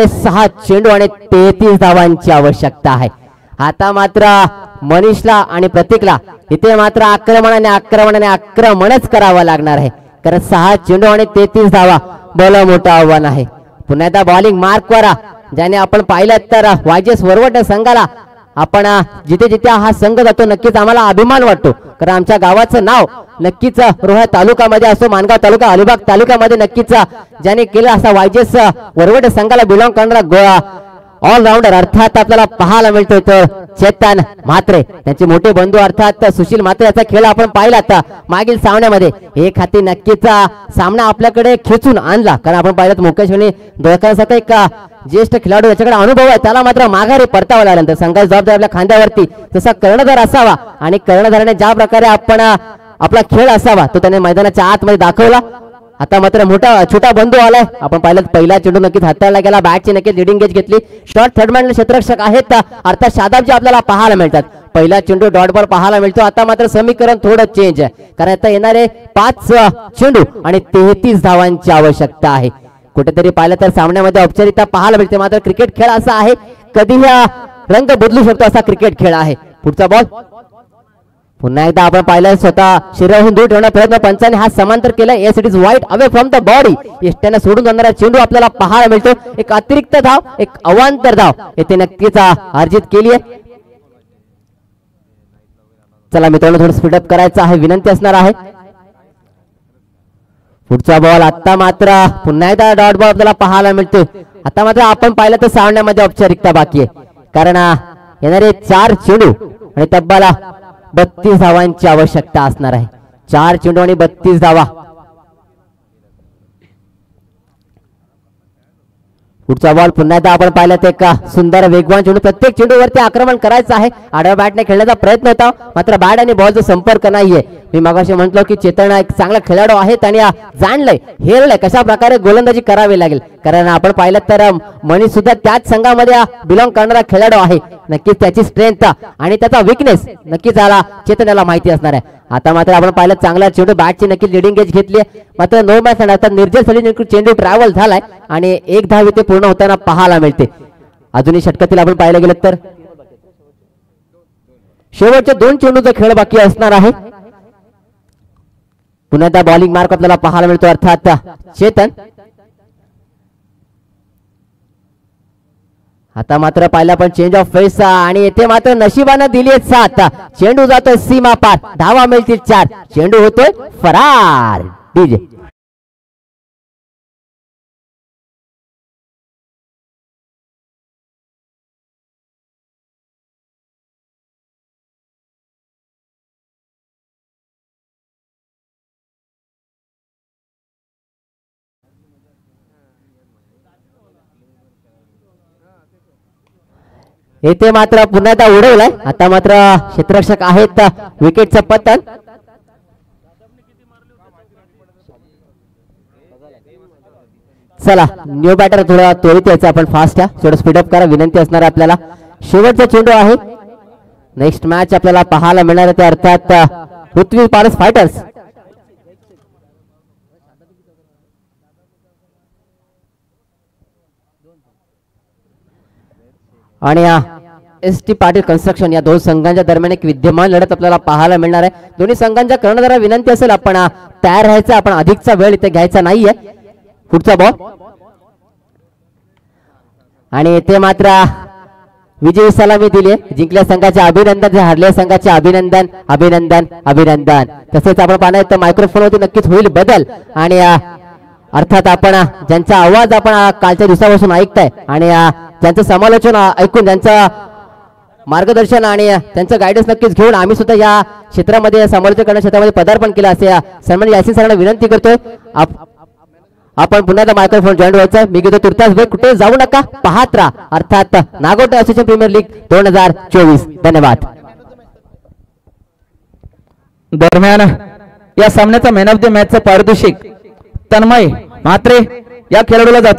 6 चेंडू आणि 33 धावांची आवश्यकता आहे. आता मात्र मनीषला आणि प्रतीकला इथे मात्र आक्रमणच करावं लागणार आहे, कारण 6 चेंडू आणि 33 धावा भलं मोठं आव्हान आहे. पुन्हा एकदा बॉलिंग मार्क करा, ज्याने आपण पाहिलं तर वायजेस वरवट संघाला आपण जिथे जिथे हा संघ जातो नक्कीच आम्हाला अभिमान वाटतो, कारण आमच्या गावाचं नाव नक्कीच रोहा तालुक्यामध्ये असो, मानगाव तालुका, अलिबाग तालुक्यामध्ये नक्कीच ज्याने केलं असा वायजेस वरवट संघाला बिलॉंग करणारा ऑलराऊंडर अर्थात आपल्याला पाहायला मिळतोय तर चेतन म्हात्रे, त्यांचे मोठे बंधू अर्थात सुशील म्हात्रे. याचा खेळ आपण पाहिला आता मागील सामन्यामध्ये. हे खाती नक्कीच सामना आपल्याकडे खेचून आणला, कारण आपण पाहिलं मुकेश आणि दोळकांसारखा एक ज्येष्ठ खेळाडू याच्याकडे अनुभव आहे, त्याला मात्र माघारी परतावा लागल्यानंतर संघाची जबाबदारी आपल्या खांद्यावरती तसा कर्णधार असावा आणि कर्णधाराने ज्या प्रकारे आपण आपला खेळ असावा तो त्याने मैदानाच्या आतमध्ये दाखवला. आता मात्र मोठा छोटा बंधू आलाय, आपण पाहिलं पहिला चेंडू नक्कीच हाताळला गेला, बॅटची नक्कीच लिडिंग गेज घेतली. शॉर्ट थर्डमॅन क्षेत्ररक्षक आहेत अर्थात शादाबजी आपल्याला पाहायला मिळतात. पहिला चेंडू डॉट बॉल पाहायला मिळतो. आता मात्र समीकरण थोडं चेंज आहे, कारण आता येणारे 5 चेंडू आणि 33 धावांची आवश्यकता आहे. कुठेतरी पाहिलं तर सामन्यामध्ये औपचारिकता पाहायला मिळते, मात्र क्रिकेट खेळ असा आहे कधी रंग बदलू शकतो असा क्रिकेट खेळ आहे. पुढचा बॉल पुन्हा एकदा आपण पाहिलं स्वतः शरीरावरून दूर ठेवण्याचा प्रयत्न पंचाने हा समांतर केला. येस इट इज वाईट अवे फ्रॉम द बॉडी. इष्टाने सोडून जाणारा चेंडू आपल्याला पाहायला मिळतो. एक अतिरिक्त धाव, एक अवांतर धाव येथे नक्कीच अर्जित केली आहे. चला मित्रांनो, थोडं स्पीडअप करायचं आहे, विनंती असणार आहे. पुढचा बॉल आता मात्र पुन्हा एकदा डॉट बॉल आपल्याला पाहायला मिळतोय. आता मात्र आपण पाहिलं तर सामन्यामध्ये औपचारिकता बाकी आहे, कारण येणारे 4 चेंडू आणि तब्बल 32 धावांची आवश्यकता असणार आहे. 4 चेंडू आणि 32 धावा. पुढचा बॉल पुन्हा एकदा आपण पाहिलं ते एक सुंदर वेगवान चेंडू, प्रत्येक चेंडूवरती आक्रमण करायचं आहे. आडव्या बॅटने खेळण्याचा प्रयत्न होता, मात्र बॅट आणि बॉलचा संपर्क नाहीये. मी मागाशी म्हटलो की चेतन एक चांगला खेळाडू आहे, त्याने जाणलंय हेरलंय कशा प्रकारे गोलंदाजी करावी लागेल, कारण आपण पाहिलं तर मनीष सुद्धा त्याच संघामध्ये बिलॉंग करणारा खेळाडू आहे. नक्कीच त्याची स्ट्रेंथ आणि त्याचा विकनेस नक्कीच चेतन याला माहिती असणार आहे. आता मात्र आपण पाहिलं चांगला चेंडू, बॅटची नक्कीच लिडिंग गेज घेतली, मात्र नो मॅच आता निर्जल सली चेंडू ट्रॅव्हल झालाय आणि 1 धाव इथे पूर्ण होताना पाहायला मिळते. अजूनही षटकातील आपण पाहायला गेलं तर शेवटचे 2 चेंडूचा खेळ बाकी असणार आहे. पुन्हा एकदा बॉलिंग मार्क आपल्याला पाहायला मिळतो अर्थात चेतन. आता मात्र पाहिला पण चेंज ऑफ फेस आणि येथे मात्र नशिबानं दिली 7. चेंडू जातोय सीमा पार, धावा मिळतील 4, चेंडू होतोय फरार. डीजे येथे मात्र पुन्हा एकदा उडवलाय. आता मात्र क्षेत्ररक्षक आहेत विकेटचं पतन. चला न्यू बॅटर थोडा त्वरित यायचं आपण फास्ट थोडं स्पीडअप करा विनंती असणार आपल्याला. शेवटचा चेंडू आहे. नेक्स्ट मॅच आपल्याला पाहायला मिळणार आहे ते अर्थात पृथ्वी पारस फायटर्स आणि एस टी पाटील कन्स्ट्रक्शन या दोन संघांच्या दरम्यान एक विद्यमान लढत आपल्याला पाहायला मिळणार आहे. दोन्ही संघांच्या कर्णधाराला विनंती असेल आपण तयार राहायचं. आपण अधिकचा वेळ इथे घ्यायचा नाहीये. पुढचा बॉल आणि इथे मात्र विजयी सलामी दिली. जिंकल्या संघाचे अभिनंदन, हारल्या संघाचे अभिनंदन अभिनंदन अभिनंदन. तसेच आपण पाहणार तर मायक्रोफोन वरती नक्कीच होईल बदल. आणि अर्थात आपण ज्यांचा आवाज आपण कालच्या दिवसापासून ऐकताय आणि ज्यांचं समालोचन ऐकून ज्यांचं मार्गदर्शन आणि त्यांचं गायडन्स नक्कीच घेऊन आम्ही सुद्धा या क्षेत्रामध्ये समालोचन करण्याच्या क्षेत्रामध्ये पदार्पण केलं असे सन्माननीय यासिन सरांना विनंती करतोय. आपण पुन्हा एकदा मायक्रोफोन जॉईन व्हायचं. मी घेतो तुर्तास वेळ, कुठे जाऊ नका, पाहत राहा अर्थात नागोटे असोसिएशन प्रीमियर लीग 2024. धन्यवाद. दरम्यान या सामन्याचा मॅन ऑफ द मॅचचा पारितोषिक तन्मय म्हात्रे या खेळाडूला जातो.